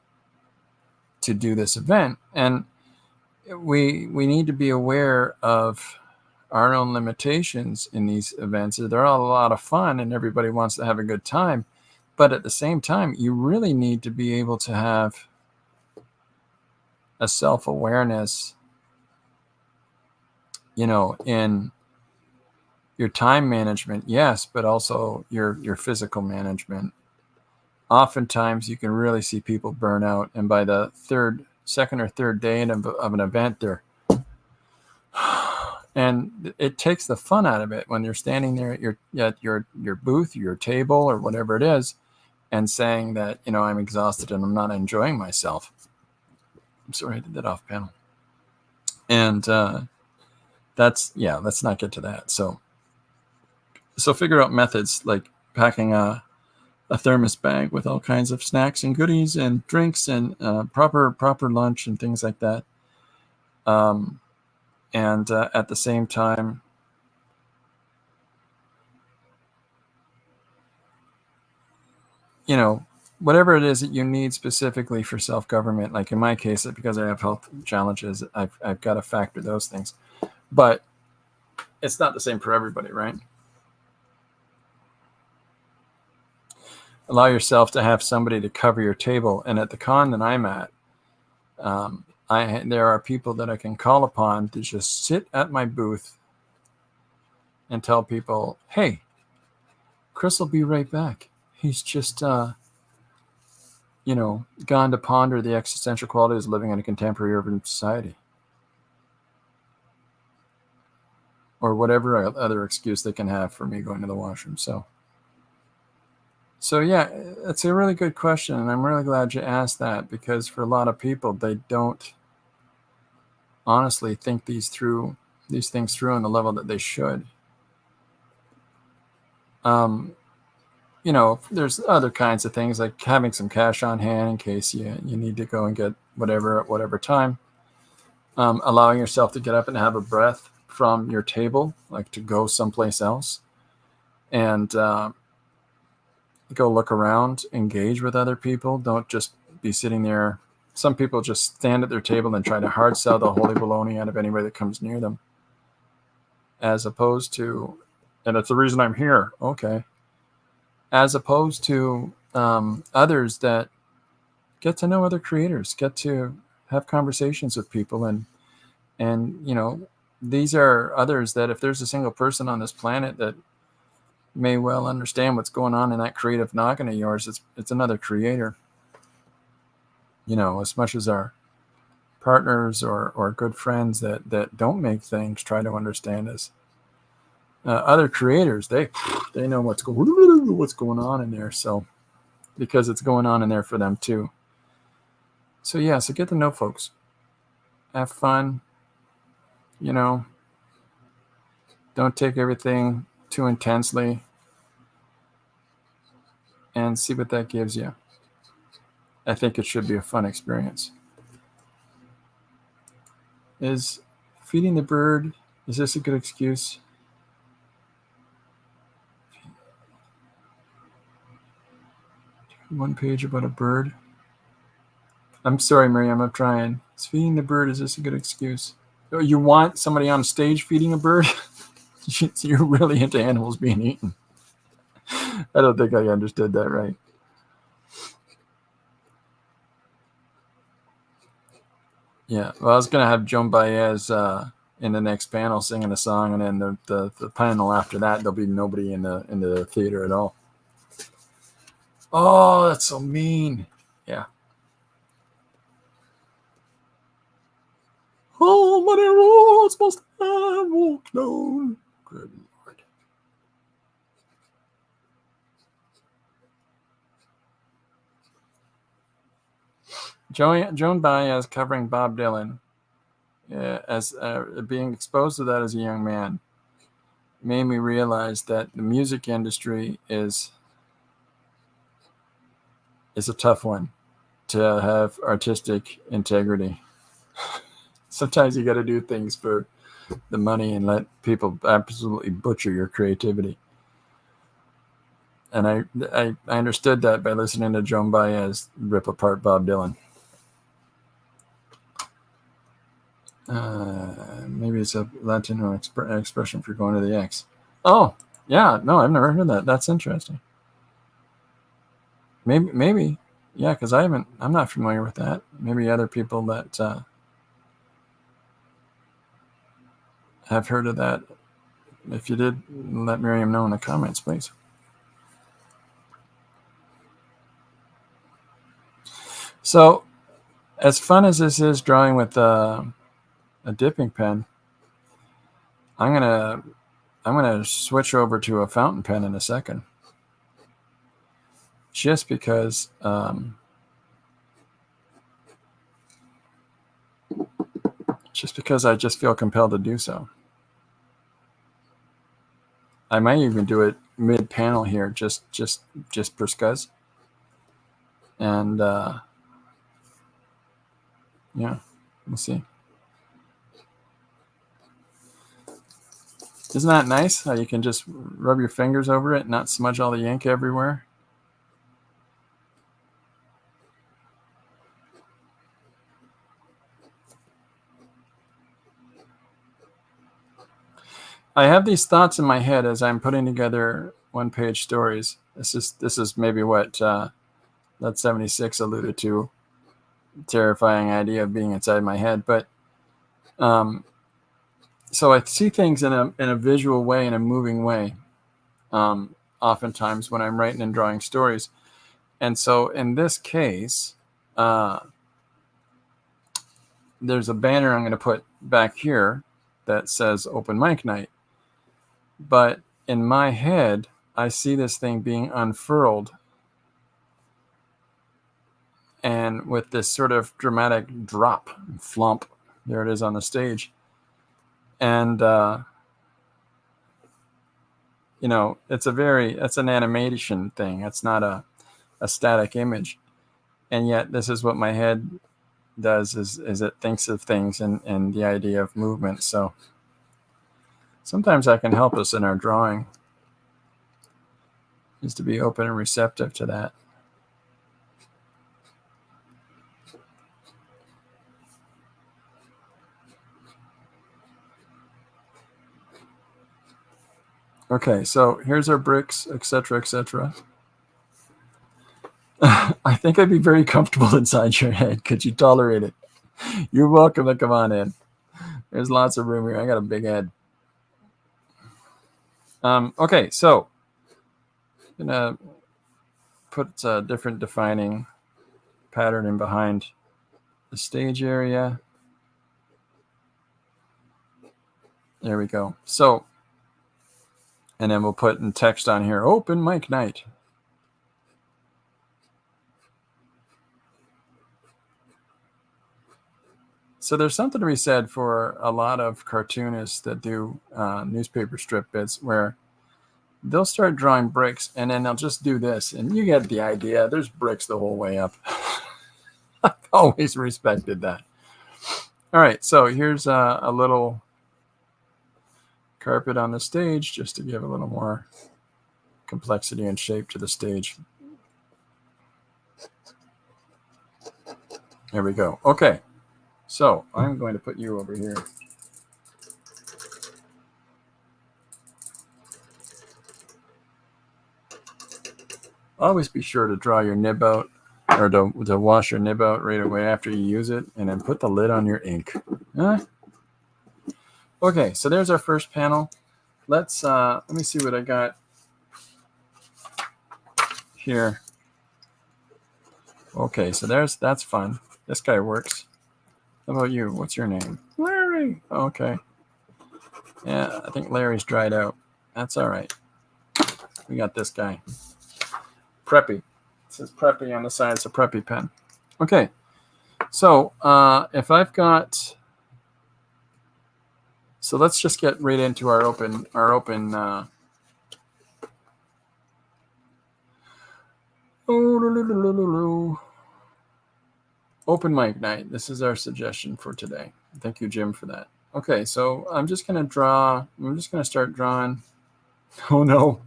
Speaker 2: do this event. And we need to be aware of our own limitations in these events. They're all a lot of fun and everybody wants to have a good time, but at the same time, you really need to be able to have a self-awareness, in your time management, yes, but also your physical management. Oftentimes you can really see people burn out, and by the second or third day of an event, and it takes the fun out of it when you're standing there at your booth, your table, or whatever it is, and saying that, I'm exhausted and I'm not enjoying myself. I'm sorry, I did that off panel. And let's not get to that. So figure out methods like packing a thermos bag with all kinds of snacks and goodies and drinks and proper lunch and things like that. And at the same time, whatever it is that you need specifically for self-government, like in my case, because I have health challenges, I've got to factor those things. But it's not the same for everybody, right? Allow yourself to have somebody to cover your table. And at the con that I'm at, there are people that I can call upon to just sit at my booth and tell people, hey, Chris will be right back. He's just, gone to ponder the existential qualities of living in a contemporary urban society. Or whatever other excuse they can have for me going to the washroom. So yeah, it's a really good question, and I'm really glad you asked that, because for a lot of people, they don't honestly think these things through on the level that they should. There's other kinds of things like having some cash on hand in case you need to go and get whatever at whatever time. Allowing yourself to get up and have a breath from your table, like to go someplace else, and go look around, engage with other people. Don't just be sitting there. Some people just stand at their table and try to hard sell the holy baloney out of anybody that comes near them, as opposed to, and it's the reason I'm here. Okay. As opposed to others that get to know other creators, get to have conversations with people. And these are others that if there's a single person on this planet that may well understand what's going on in that creative noggin of yours, it's another creator. As much as our partners or good friends that don't make things try to understand us, other creators, they know what's going on in there. So because it's going on in there for them too. So yeah, so get to know folks, have fun. Don't take everything too intensely, and see what that gives you. I think it should be a fun experience. Is feeding the bird, is this a good excuse? One page about a bird. I'm sorry, Miriam, I'm trying. Is feeding the bird, is this a good excuse? Oh, you want somebody on stage feeding a bird? You're really into animals being eaten. I don't think I understood that right. Yeah, well, I was going to have Joan Baez in the next panel singing a song, and then the panel after that, there'll be nobody in the theater at all. Oh, that's so mean. Yeah. How many roads must I walk down? Good Lord. Joan Baez covering Bob Dylan, as being exposed to that as a young man, made me realize that the music industry is a tough one to have artistic integrity. Sometimes you got to do things for the money and let people absolutely butcher your creativity. And I understood that by listening to Joan Baez rip apart Bob Dylan. Maybe it's a Latino expression for going to the X. Oh, yeah. No, I've never heard that. That's interesting. Maybe. Yeah, because I'm not familiar with that. Maybe other people that have heard of that. If you did, let Miriam know in the comments, please. So, as fun as this is drawing with a dipping pen, I'm gonna switch over to a fountain pen in a second, just because I just feel compelled to do so. I might even do it mid-panel here, just per scuzz. And yeah, we'll see. Isn't that nice how you can just rub your fingers over it and not smudge all the ink everywhere? I have these thoughts in my head as I'm putting together one-page stories. This is maybe what Let 76 alluded to, terrifying idea of being inside my head. But so I see things in a visual way, in a moving way, oftentimes when I'm writing and drawing stories. And so in this case, there's a banner I'm going to put back here that says Open Mic Night. But in my head, I see this thing being unfurled, and with this sort of dramatic drop, flump, there it is on the stage. And it's an animation thing. It's not a static image. And yet this is what my head does, is it thinks of things and the idea of movement. So sometimes that can help us in our drawing, is to be open and receptive to that. Okay, so here's our bricks, etc., etc. I think I'd be very comfortable inside your head. Could you tolerate it? You're welcome to come on in. There's lots of room here. I got a big head. Okay, so I'm gonna put a different defining pattern in behind the stage area. There we go. So, and then we'll put in text on here, Open Mic Night. So there's something to be said for a lot of cartoonists that do newspaper strip bits, where they'll start drawing bricks and then they'll just do this, and you get the idea. There's bricks the whole way up. I've always respected that. All right, so here's a little carpet on the stage, just to give a little more complexity and shape to the stage. There we go. Okay, so I'm going to put you over here. Always be sure to draw your nib out, or to wash your nib out right away after you use it, and then put the lid on your ink. Okay, so there's our first panel. Let me see what I got here. Okay, so that's fun. This guy works. How about you? What's your name? Larry. Okay. Yeah, I think Larry's dried out. That's all right. We got this guy. Preppy. It says Preppy on the side. It's a Preppy pen. Okay. So if I've got, so let's just get right into our open Open Mic Night. This is our suggestion for today. Thank you, Jim, for that. Okay, so I'm just going to start drawing. Oh no.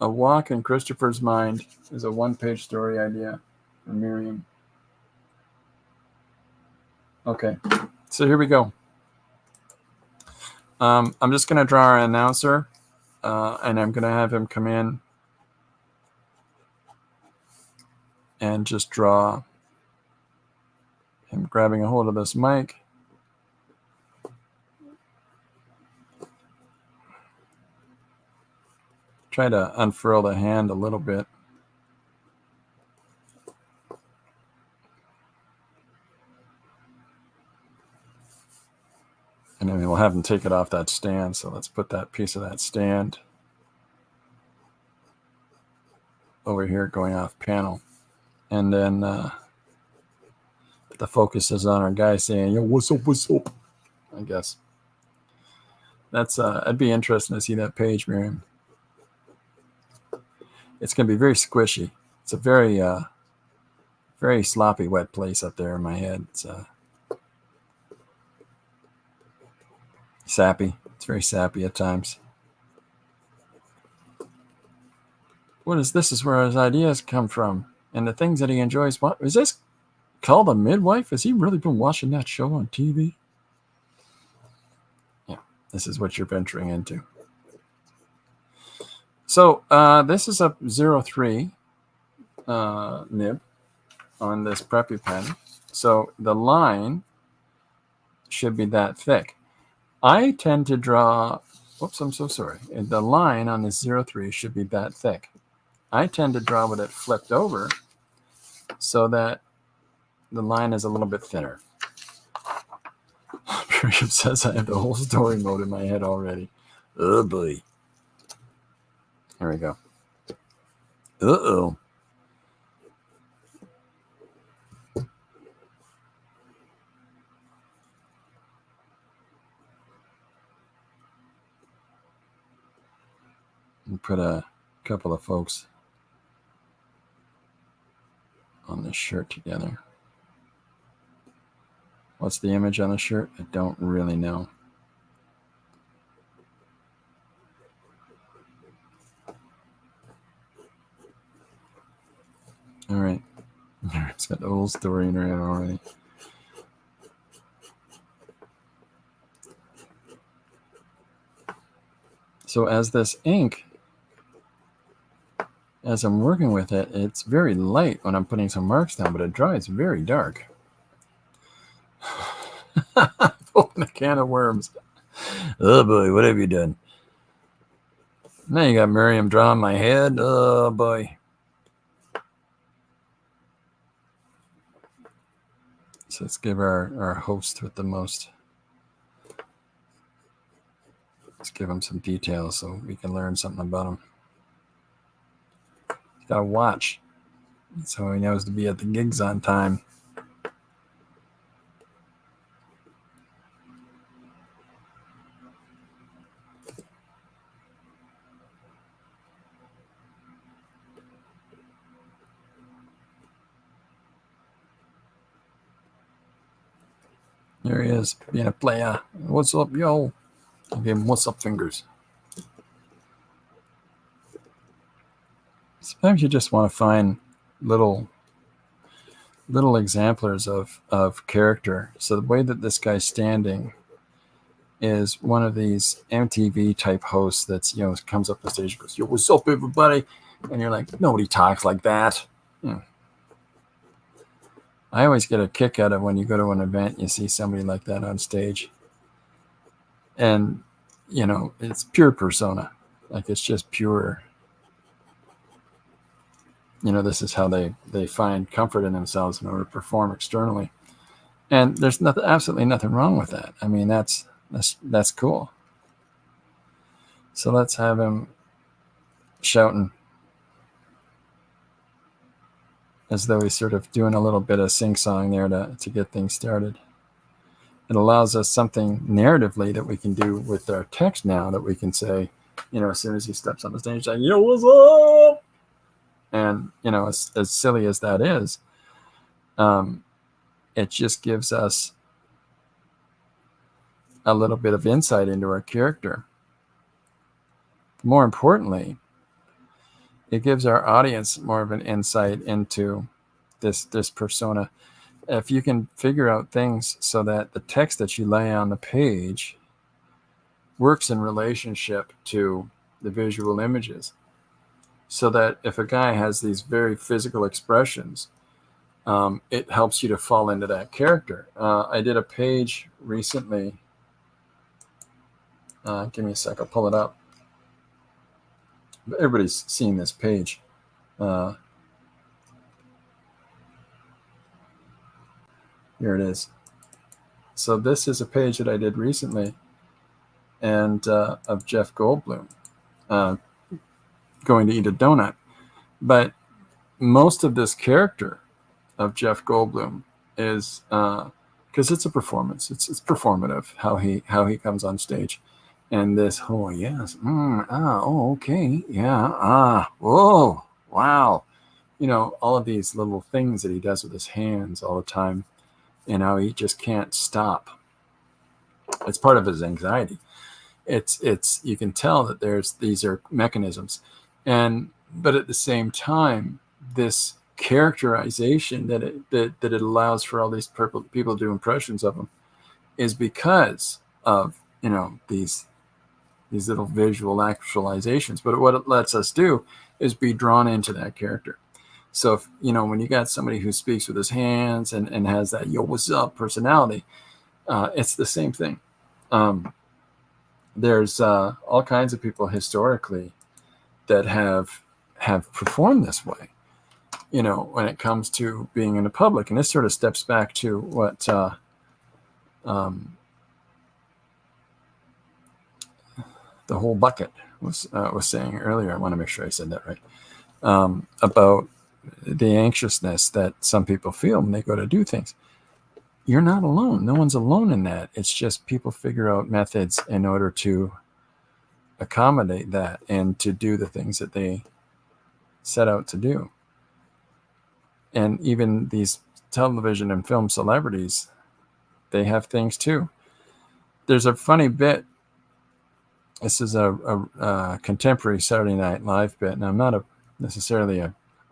Speaker 2: A Walk in Christopher's Mind is a one-page story idea for Miriam. Okay, so here we go. I'm just going to draw our announcer, and I'm going to have him come in and just draw him grabbing a hold of this mic. Try to unfurl the hand a little bit. And then we'll have him take it off that stand. So let's put that piece of that stand over here going off panel. And then the focus is on our guy saying, yo, what's up? I guess. That's it'd be interesting to see that page, Miriam. It's going to be very squishy. It's a very, very sloppy, wet place up there in my head. It's sappy. It's very sappy at times. What is this? Is where his ideas come from and the things that he enjoys. What is this? Call the Midwife? Has he really been watching that show on TV? Yeah, this is what you're venturing into. So this is a 03 nib on this preppy pen. So the line should be that thick. I tend to draw, whoops, I'm so sorry. The line on this 03 should be that thick. I tend to draw with it flipped over so that the line is a little bit thinner. Miriam says I have the whole story mode in my head already. Oh boy. Here we go. Uh-oh. And put a couple of folks on this shirt together. What's the image on the shirt? I don't really know. All right. It's got the whole story in her head already. So as this ink, as I'm working with it, it's very light when I'm putting some marks down, but it dries very dark. Open a can of worms. Oh boy, what have you done? Now you got Miriam drawing my head. Oh boy. So let's give our host with the most. Let's give him some details so we can learn something about him. He's got a watch, so he knows to be at the gigs on time. There he is, being a player. What's up, yo? I'll give him what's up fingers. Sometimes you just want to find little exemplars of character. So the way that this guy's standing is one of these MTV type hosts that's, comes up the stage and goes, yo, what's up, everybody? And you're like, nobody talks like that. I always get a kick out of when you go to an event, you see somebody like that on stage. And, it's pure persona. Like, it's just pure. This is how they find comfort in themselves in order to perform externally. And there's absolutely nothing wrong with that. I mean, that's cool. So let's have him shouting as though he's sort of doing a little bit of sing-song there to get things started. It allows us something narratively that we can do with our text now, that we can say, as soon as he steps on the stage, like, yo, what's up? And, as silly as that is, it just gives us a little bit of insight into our character. More importantly, it gives our audience more of an insight into this persona. If you can figure out things so that the text that you lay on the page works in relationship to the visual images, so that if a guy has these very physical expressions, it helps you to fall into that character. I did a page recently. Give me a sec, I'll pull it up. Everybody's seen this page. Here it is. So this is a page that I did recently, and of Jeff Goldblum going to eat a donut. But most of this character of Jeff Goldblum is because it's a performance. It's performative how he comes on stage, and this yes, okay, yeah, whoa, wow, all of these little things that he does with his hands all the time, and how he just can't stop. It's part of his anxiety. It's you can tell that these are mechanisms, but at the same time, this characterization that it allows for all these people to do impressions of him is because of these little visual actualizations. But what it lets us do is be drawn into that character. So if, when you got somebody who speaks with his hands and has that yo what's up personality, it's the same thing. There's all kinds of people historically that have performed this way, when it comes to being in the public. And this sort of steps back to what the whole bucket was saying earlier. I want to make sure I said that right, about the anxiousness that some people feel when they go to do things. You're not alone. No one's alone in that. It's just people figure out methods in order to accommodate that and to do the things that they set out to do. And even these television and film celebrities, they have things too. There's a funny bit. This is a contemporary Saturday Night Live bit, and I'm not necessarily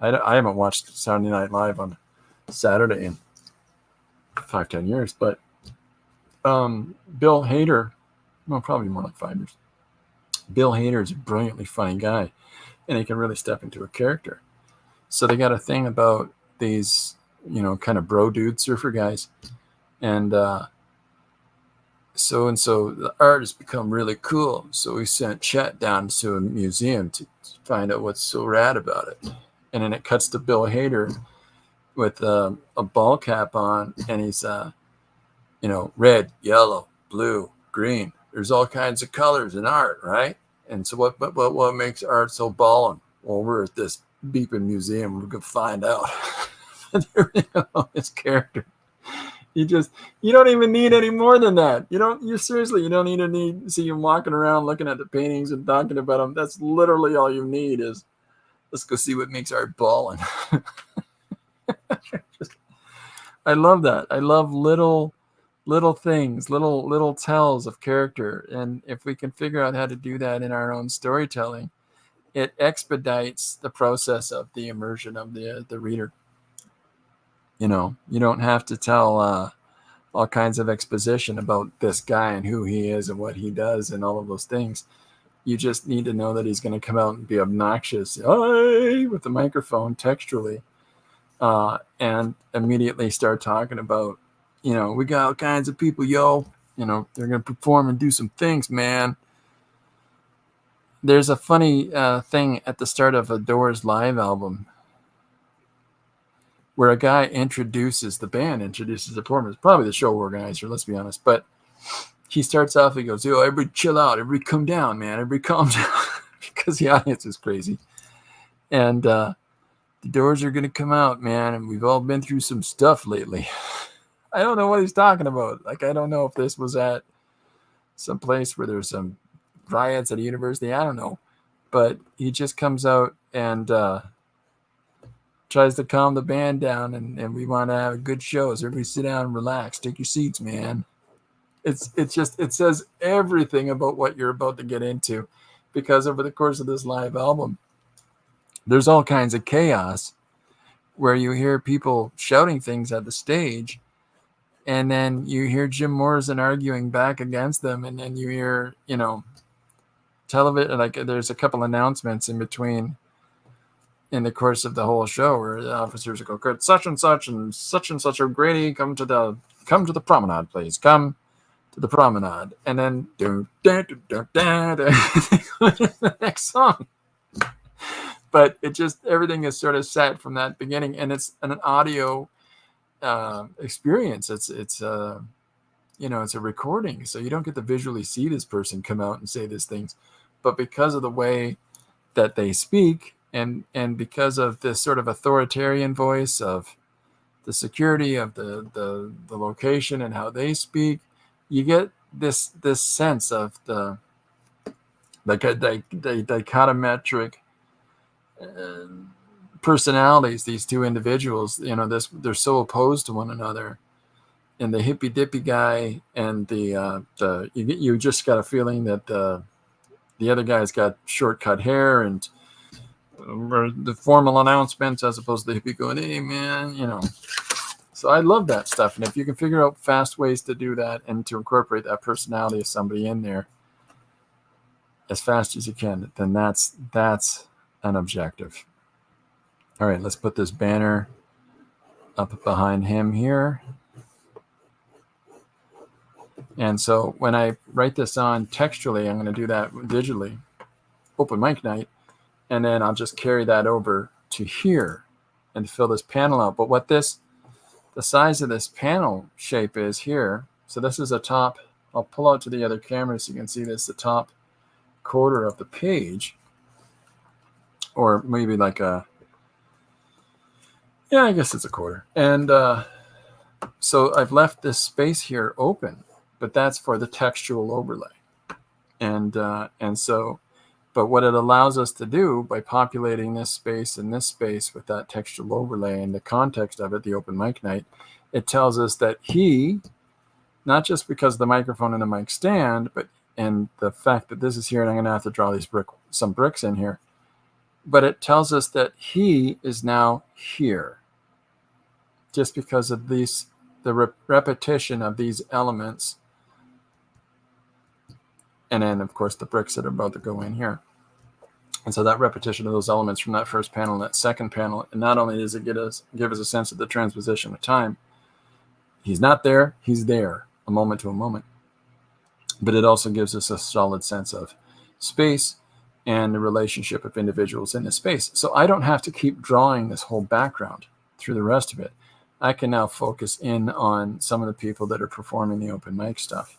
Speaker 2: I haven't watched Saturday Night Live on Saturday in 5-10 years, but Bill Hader, well, probably more like 5 years. Bill Hader is a brilliantly funny guy, and he can really step into a character. So they got a thing about these, kind of bro dude surfer guys, and so the art has become really cool. So we sent Chet down to a museum to find out what's so rad about it. And then it cuts to Bill Hader with a ball cap on, and he's red, yellow, blue, green. There's all kinds of colors in art, right? And so what makes art so ballin'? Well, we're at this beeping museum. We're gonna find out. His character. You don't even need any more than that. You don't need to see him walking around looking at the paintings and talking about them. That's literally all you need is, let's go see what makes art ballin'. I love that. I love little things, little tells of character. And if we can figure out how to do that in our own storytelling, it expedites the process of the immersion of the reader. You don't have to tell all kinds of exposition about this guy and who he is and what he does and all of those things. You just need to know that he's going to come out and be obnoxious with the microphone textually, and immediately start talking about, we got all kinds of people, they're going to perform and do some things, man. There's a funny thing at the start of a Doors live album where a guy introduces the performers, probably the show organizer, let's be honest. But he starts off, he goes, yo, everybody chill out, everybody come down, man, everybody calm down, because the audience is crazy. And the Doors are going to come out, man, and we've all been through some stuff lately. I don't know what he's talking about. Like, I don't know if this was at some place where there's some riots at a university. I don't know. But he just comes out and tries to calm the band down, and we want to have a good show. So everybody sit down and relax. Take your seats, man. It says everything about what you're about to get into, because over the course of this live album, there's all kinds of chaos where you hear people shouting things at the stage, and then you hear Jim Morrison arguing back against them, and then you hear, television, like there's a couple announcements in between in the course of the whole show where the officers go, "Good, such and such O'Grady, come to the promenade, please. Come to the promenade." And then the next song. But it just, everything is sort of set from that beginning, and it's an audio experience. It's a recording, so you don't get to visually see this person come out and say these things, but because of the way that they speak, and because of this sort of authoritarian voice of the security of the location and how they speak, you get this sense of the dichotometric personalities, these two individuals. They're so opposed to one another, and the hippy dippy guy and you just got a feeling that the other guy's got shortcut hair and the formal announcements, as opposed to the hippie going, "Hey man," So I love that stuff, and if you can figure out fast ways to do that and to incorporate that personality of somebody in there as fast as you can, then that's an objective. All right, let's put this banner up behind him here. And so when I write this on textually, I'm going to do that digitally, open mic night, and then I'll just carry that over to here and fill this panel out. But what the size of this panel shape is here, so this is a top, I'll pull out to the other camera so you can see this, the top quarter of the page, or maybe like I guess it's a quarter. And so I've left this space here open, but that's for the textual overlay. And so, but what it allows us to do by populating this space and this space with that textual overlay and the context of it, the open mic night, it tells us that he, not just because of the microphone and the mic stand, and the fact that this is here, and I'm going to have to draw some bricks in here, but it tells us that he is now here, just because of the repetition of these elements. And then, of course, the bricks that are about to go in here. And so that repetition of those elements from that first panel and that second panel, and not only does it give us a sense of the transposition of time, he's not there, he's there, a moment to a moment. But it also gives us a solid sense of space and the relationship of individuals in the space. So I don't have to keep drawing this whole background through the rest of it. I can now focus in on some of the people that are performing the open mic stuff.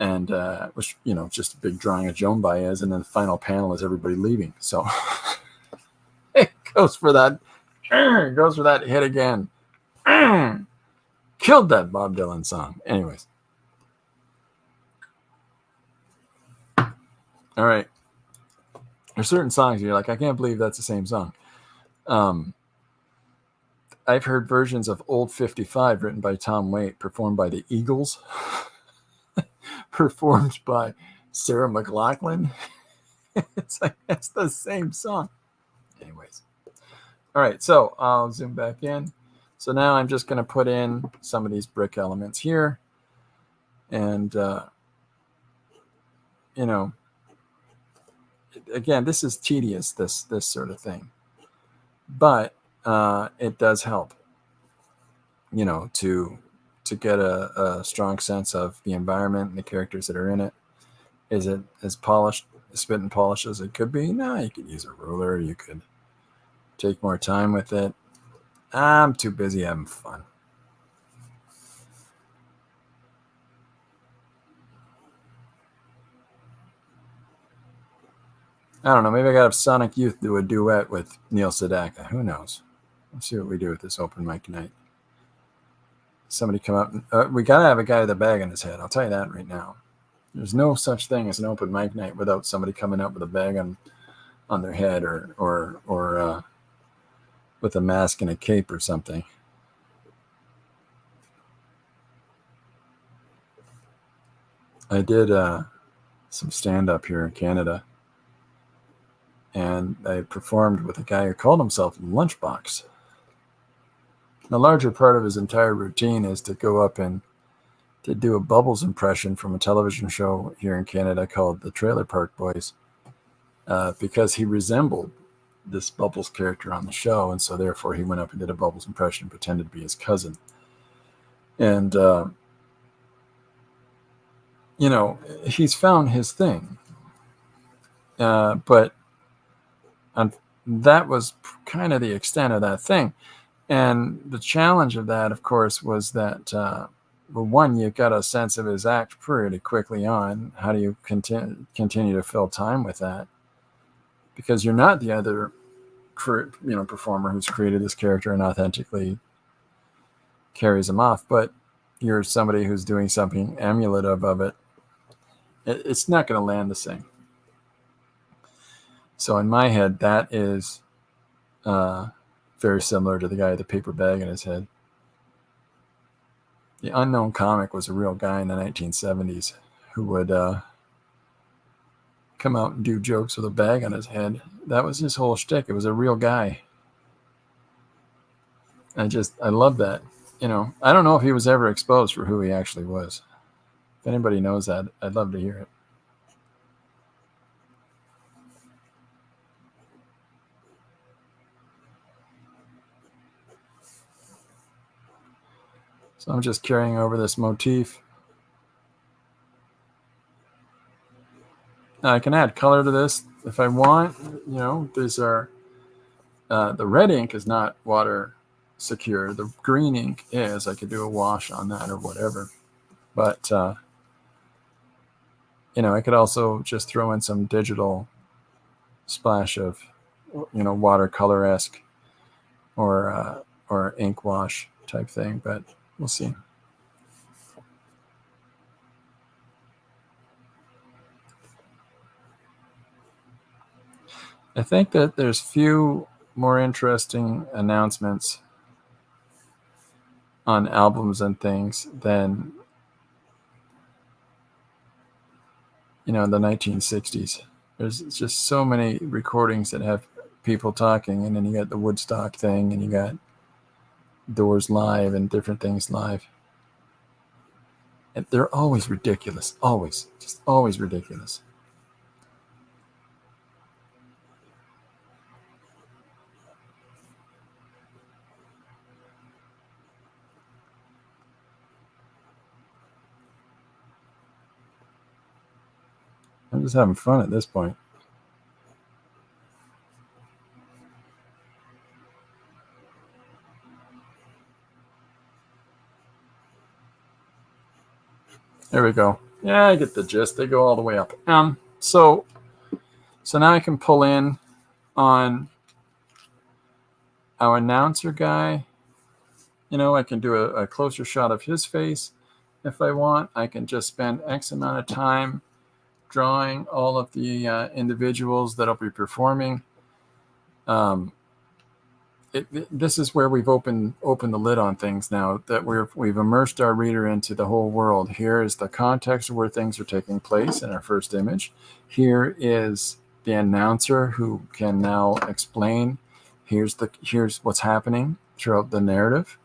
Speaker 2: And which, just a big drawing of Joan Baez, and then the final panel is everybody leaving. So it goes for that hit again. Killed that Bob Dylan song. Anyways. All right. There's certain songs you're like, I can't believe that's the same song. I've heard versions of Old 55 written by Tom Waite, performed by the Eagles, performed by Sarah McLachlan. It's like, that's the same song. Anyways. All right, so I'll zoom back in. So now I'm just going to put in some of these brick elements here. And, again, this is tedious, this sort of thing. But it does help, to get a strong sense of the environment and the characters that are in it. Is it as polished, spit and polished as it could be? No, you could use a ruler. You could take more time with it. I'm too busy having fun. I don't know. Maybe I got to have Sonic Youth do a duet with Neil Sedaka. Who knows? Let's see what we do with this open mic night. Somebody come up. We got to have a guy with a bag on his head. I'll tell you that right now. There's no such thing as an open mic night without somebody coming up with a bag on their head or with a mask and a cape or something. I did some stand-up here in Canada, and I performed with a guy who called himself Lunchbox. The larger part of his entire routine is to go up and to do a Bubbles impression from a television show here in Canada called The Trailer Park Boys, because he resembled this Bubbles character on the show, and so therefore he went up and did a Bubbles impression, pretended to be his cousin. And, he's found his thing. But that was kind of the extent of that thing. And the challenge of that, of course, was that, one, you got a sense of his act pretty quickly on. How do you continue to fill time with that? Because you're not the other, performer who's created this character and authentically carries him off, but you're somebody who's doing something emulative of it. It's not going to land the same. So in my head, that is very similar to the guy with the paper bag in his head. The unknown comic was a real guy in the 1970s who would come out and do jokes with a bag on his head. That was his whole shtick. It was a real guy. I love that. I don't know if he was ever exposed for who he actually was. If anybody knows that, I'd love to hear it. So I'm just carrying over this motif. Now I can add color to this if I want. These are, the red ink is not water secure. The green ink is. I could do a wash on that or whatever. But, I could also just throw in some digital splash of, watercolor-esque or ink wash type thing, but we'll see. I think that there's few more interesting announcements on albums and things than, the 1960s. There's just so many recordings that have people talking, and then you got the Woodstock thing, and you got Doors live and different things live. And they're always ridiculous. Always. Just always ridiculous. I'm just having fun at this point. There we go. Yeah, I get the gist. They go all the way up. So now I can pull in on our announcer guy. I can do a closer shot of his face if I want. I can just spend X amount of time drawing all of the individuals that'll be performing. This is where we've opened the lid on things now, that we've immersed our reader into the whole world. Here is the context of where things are taking place in our first image. Here is the announcer who can now explain, here's what's happening throughout the narrative.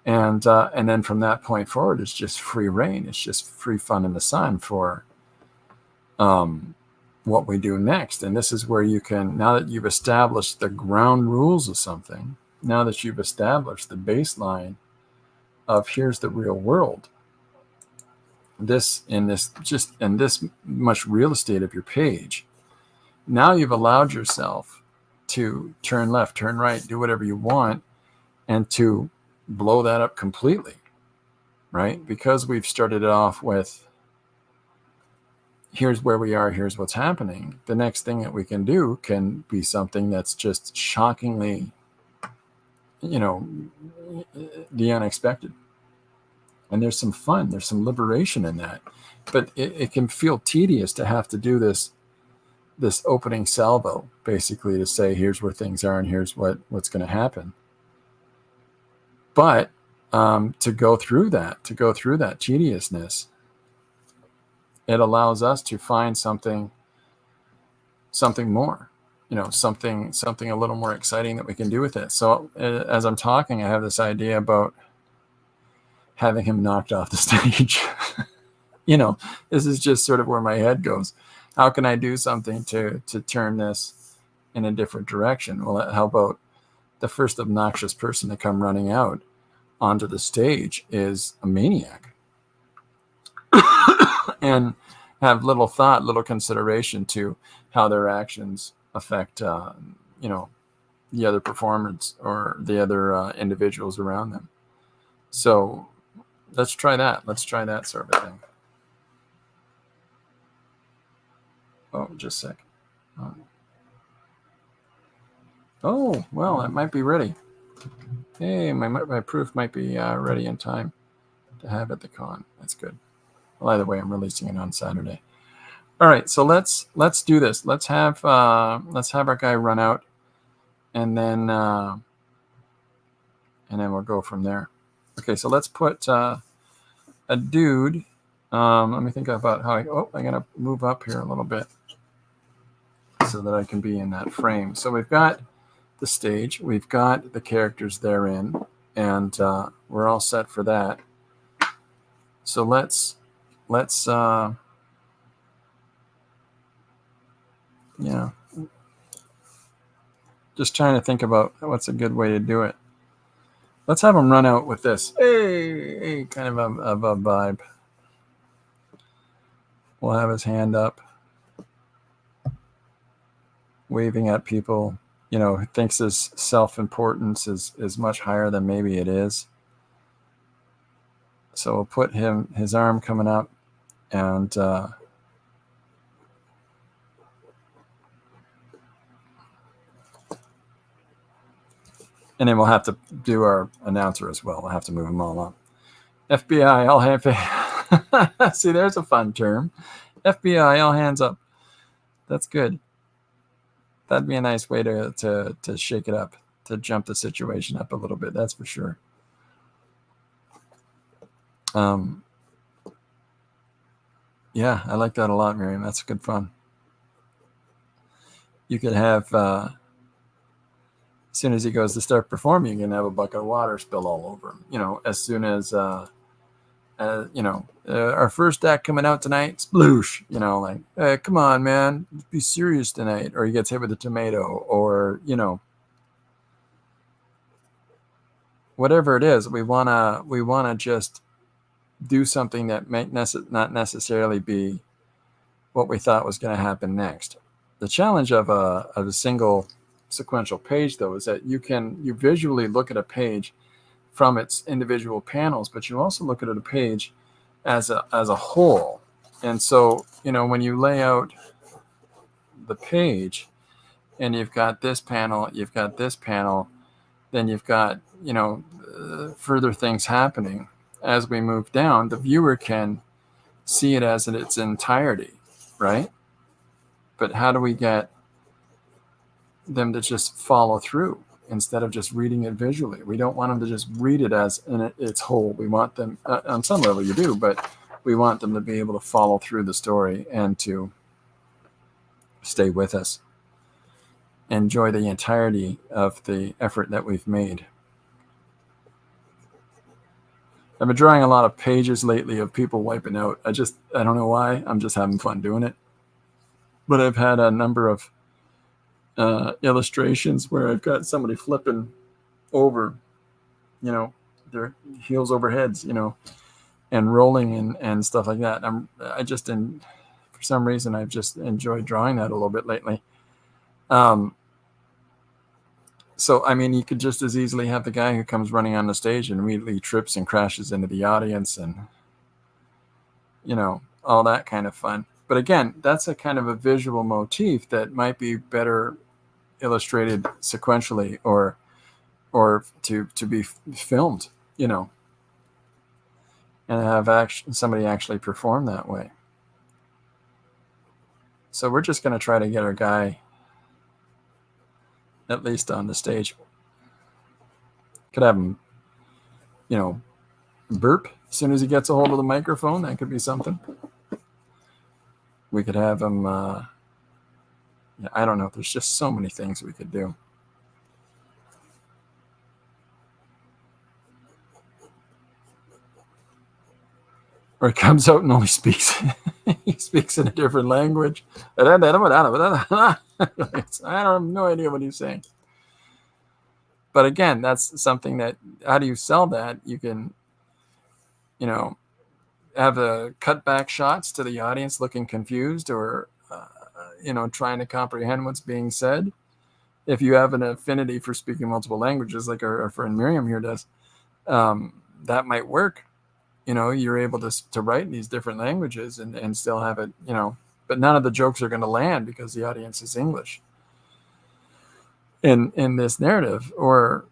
Speaker 2: And then from that point forward, it's just free reign. It's just free fun in the sun for what we do next. And this is where you can, now that you've established the ground rules of something, now that you've established the baseline of here's the real world, this much real estate of your page, now you've allowed yourself to turn left, turn right, do whatever you want, and to blow that up completely, right? Because we've started it off with, here's where we are, here's what's happening. The next thing that we can do can be something that's just shockingly, the unexpected. And there's some fun, there's some liberation in that. But it can feel tedious to have to do this opening salvo, basically, to say, here's where things are and here's what's going to happen. But to go through that tediousness, it allows us to find something more, something a little more exciting that we can do with it. So as I'm talking, I have this idea about having him knocked off the stage. This is just sort of where my head goes. How can I do something to turn this in a different direction? Well, how about the first obnoxious person to come running out onto the stage is a maniac and have little thought, little consideration to how their actions affect, the other performers or the other individuals around them. So let's try that. Let's try that sort of a thing. Oh, just a sec. Oh, well, it might be ready. Hey, my proof might be ready in time to have at the con. That's good. Well, either way, I'm releasing it on Saturday. All right, so let's do this. Let's have our guy run out, and then we'll go from there. Okay, so let's put a dude. Let me think about how I'm gonna move up here a little bit so that I can be in that frame. So we've got the stage, we've got the characters therein, and we're all set for that. So let's just trying to think about what's a good way to do it. Let's have him run out with this. Hey, kind of a vibe. We'll have his hand up, waving at people, who thinks his self-importance is much higher than maybe it is. So we'll put his arm coming up, and then we'll have to do our announcer as well. We'll have to move them all up. FBI, all hands. See, there's a fun term. FBI, all hands up. That's good. That'd be a nice way to shake it up, to jump the situation up a little bit. That's for sure. Yeah, I like that a lot, Miriam. That's good fun. You could have, as soon as he goes to start performing, you can have a bucket of water spill all over him. As soon as, our first act coming out tonight, sploosh, like, hey, come on, man, be serious tonight. Or he gets hit with a tomato, or, whatever it is, we wanna just do something that may not necessarily be what we thought was going to happen next. The challenge of a single sequential page, though, is that you visually look at a page from its individual panels, but you also look at a page as a whole. And so, when you lay out the page, and you've got this panel, you've got this panel, then you've got further things happening. As we move down, the viewer can see it as in its entirety, right? But how do we get them to just follow through instead of just reading it visually? We don't want them to just read it as in its whole. We want them, on some level you do, but we want them to be able to follow through the story and to stay with us. Enjoy the entirety of the effort that we've made. I've been drawing a lot of pages lately of people wiping out. I don't know why. I'm just having fun doing it. But I've had a number of illustrations where I've got somebody flipping over, their heels over heads, and rolling and stuff like that. For some reason, I've just enjoyed drawing that a little bit lately. So, you could just as easily have the guy who comes running on the stage and immediately trips and crashes into the audience and, all that kind of fun. But again, that's a kind of a visual motif that might be better illustrated sequentially or to be filmed, and have somebody actually perform that way. So we're just going to try to get our guy at least on the stage. Could have him, burp as soon as he gets a hold of the microphone. That could be something. We could have them, I don't know. There's just so many things we could do. Or he comes out and only speaks. He speaks in a different language. I have no idea what he's saying. But again, that's something that, how do you sell that? You can, have the cutback shots to the audience looking confused or, trying to comprehend what's being said. If you have an affinity for speaking multiple languages, like our friend Miriam here does, that might work. You're able to write in these different languages and still have it, but none of the jokes are going to land because the audience is English in this narrative. Or,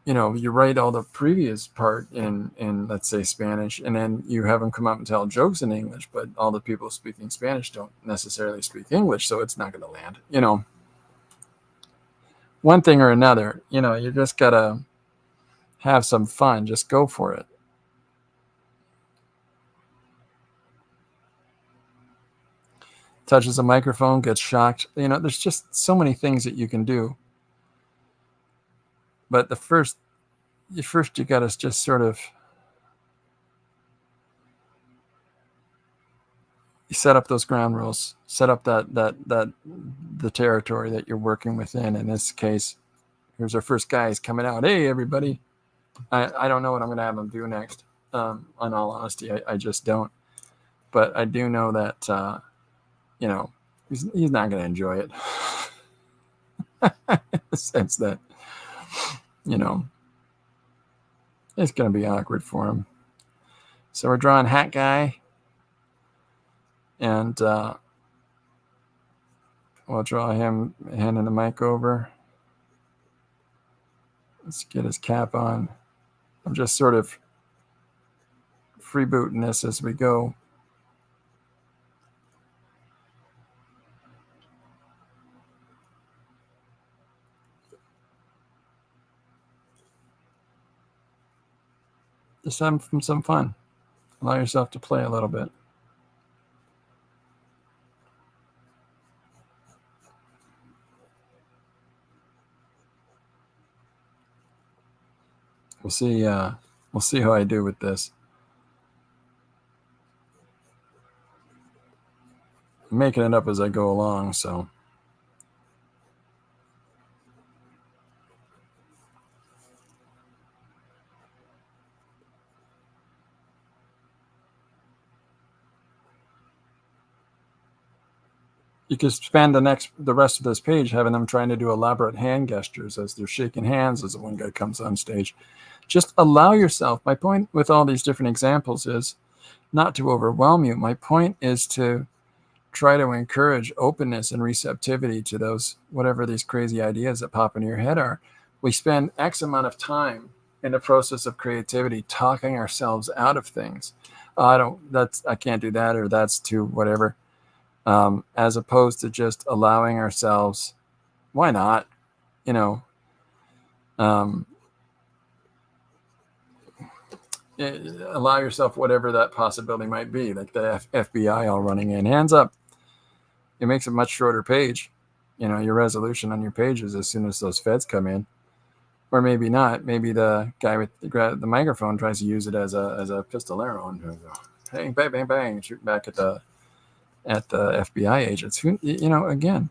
Speaker 2: you write all the previous part in let's say Spanish, and then you have them come up and tell jokes in English, but all the people speaking Spanish don't necessarily speak English, so it's not going to land. One thing or another, you just got to have some fun. Just go for it. Touches a microphone, gets shocked. There's just so many things that you can do. But first you got to just sort of set up those ground rules, set up that the territory that you're working within. In this case, here's our first guy. He's coming out. Hey, everybody. I don't know what I'm going to have him do next. In all honesty, I just don't. But I do know that, he's not going to enjoy it. In the sense that, it's going to be awkward for him. So we're drawing hat guy. And we'll draw him handing the mic over. Let's get his cap on. I'm just sort of freebooting this as we go. Just have some fun. Allow yourself to play a little bit. We'll see how I do with this. I'm making it up as I go along, so. You could spend the rest of this page having them trying to do elaborate hand gestures as they're shaking hands as the one guy comes on stage. Just allow yourself. My point with all these different examples is not to overwhelm you. My point is to try to encourage openness and receptivity to those, whatever these crazy ideas that pop into your head are. We spend X amount of time in the process of creativity talking ourselves out of things. I can't do that, or that's too whatever. As opposed to just allowing ourselves, why not? Allow yourself whatever that possibility might be, like the FBI all running in. Hands up. It makes a much shorter page. Your resolution on your pages as soon as those feds come in. Or maybe not. Maybe the guy with the microphone tries to use it as a pistolero and bang, bang, bang, bang, shoot back at the FBI agents. Who, again,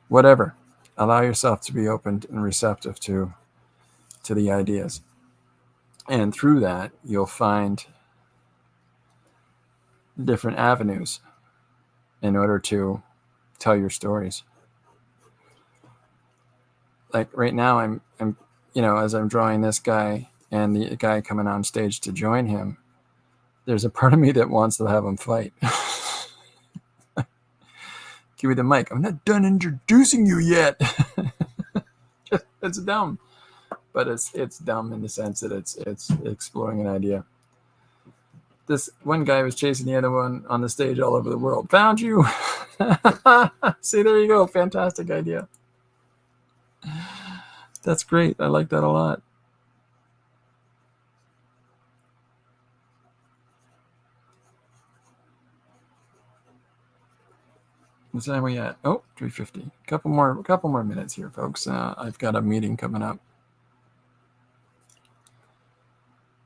Speaker 2: whatever. Allow yourself to be open and receptive to the ideas. And through that, you'll find different avenues in order to tell your stories. Like right now, I'm as I'm drawing this guy and the guy coming on stage to join him, there's a part of me that wants to have them fight. Give me the mic. I'm not done introducing you yet. It's dumb, but it's dumb in the sense that it's exploring an idea. This one guy was chasing the other one on the stage all over the world. Found you. See, there you go. Fantastic idea. That's great. I like that a lot. Is that we at? Oh, 3:50. Couple more minutes here, folks. I've got a meeting coming up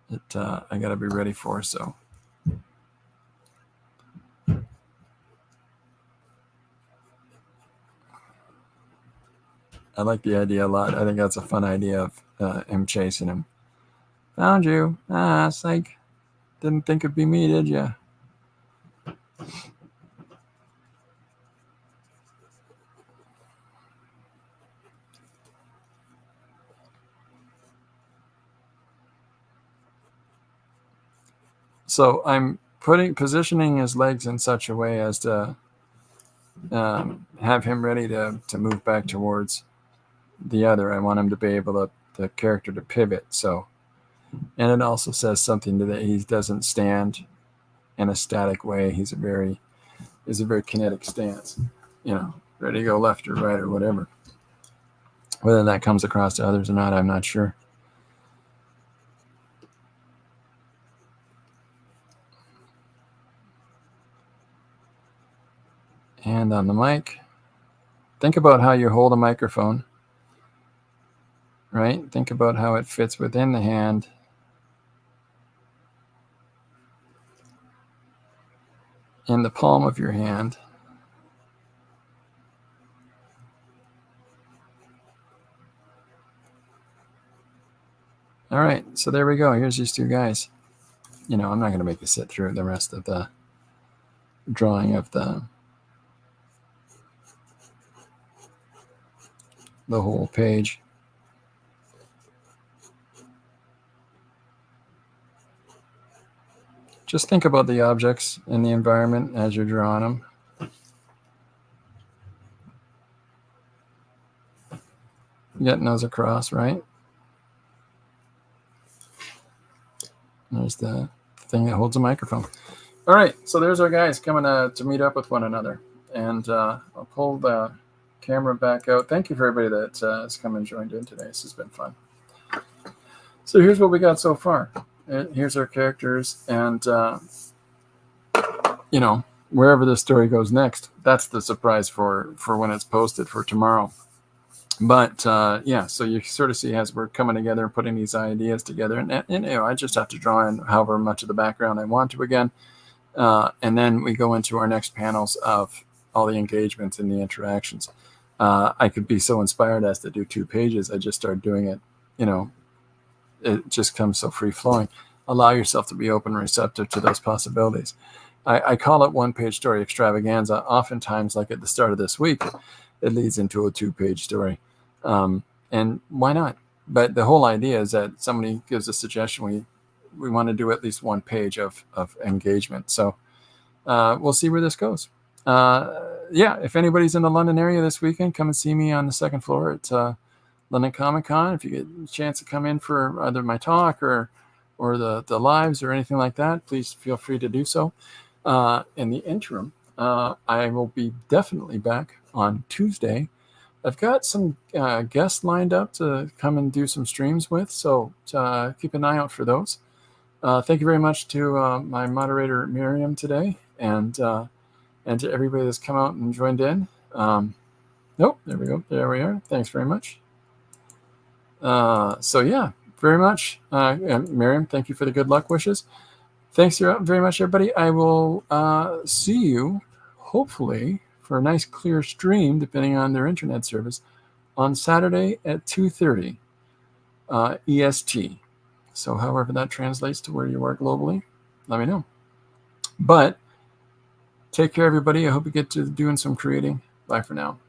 Speaker 2: that I got to be ready for. So. I like the idea a lot. I think that's a fun idea of him chasing him. Found you. Psych. Didn't think it'd be me, did you? So I'm positioning his legs in such a way as to have him ready to move back towards the other. I want him to be able to, the character to pivot. So, and it also says something that he doesn't stand in a static way. He's a very kinetic stance, ready to go left or right or whatever. Whether that comes across to others or not, I'm not sure. Hand on the mic. Think about how you hold a microphone, right? Think about how it fits within the hand. In the palm of your hand. All right, so there we go. Here's these two guys. I'm not going to make you sit through the rest of the drawing of the whole page. Just think about the objects in the environment as you're drawing them. Getting those across, right? There's the thing that holds a microphone. All right, so there's our guys coming to meet up with one another. And I'll pull the camera back out. Thank you for everybody that has come and joined in today. This has been fun. So here's what we got so far. Here's our characters. And, wherever this story goes next, that's the surprise for when it's posted for tomorrow. But so you sort of see as we're coming together and putting these ideas together, and I just have to draw in however much of the background I want to again, and then we go into our next panels of all the engagements and the interactions. I could be so inspired as to do 2 pages. I just start doing it. It just comes so free flowing. Allow yourself to be open and receptive to those possibilities. I call it 1-page story extravaganza. Oftentimes, like at the start of this week, it leads into a 2-page story. And why not? But the whole idea is that somebody gives a suggestion. We want to do at least 1 page of engagement. So we'll see where this goes. If anybody's in the London area this weekend, come and see me on the 2nd floor at London Comic Con. If you get a chance to come in for either my talk or the lives or anything like that, please feel free to do so. In the interim, I will be definitely back on Tuesday. I've got some guests lined up to come and do some streams with, so keep an eye out for those. Thank you very much to my moderator Miriam today, and to everybody that's come out and joined in. There we go. There we are. Thanks very much. Very much. Miriam, thank you for the good luck wishes. Thanks very much, everybody. I will see you, hopefully, for a nice clear stream, depending on their internet service, on Saturday at 2:30 EST. So however that translates to where you are globally, let me know. But take care, everybody. I hope you get to doing some creating. Bye for now.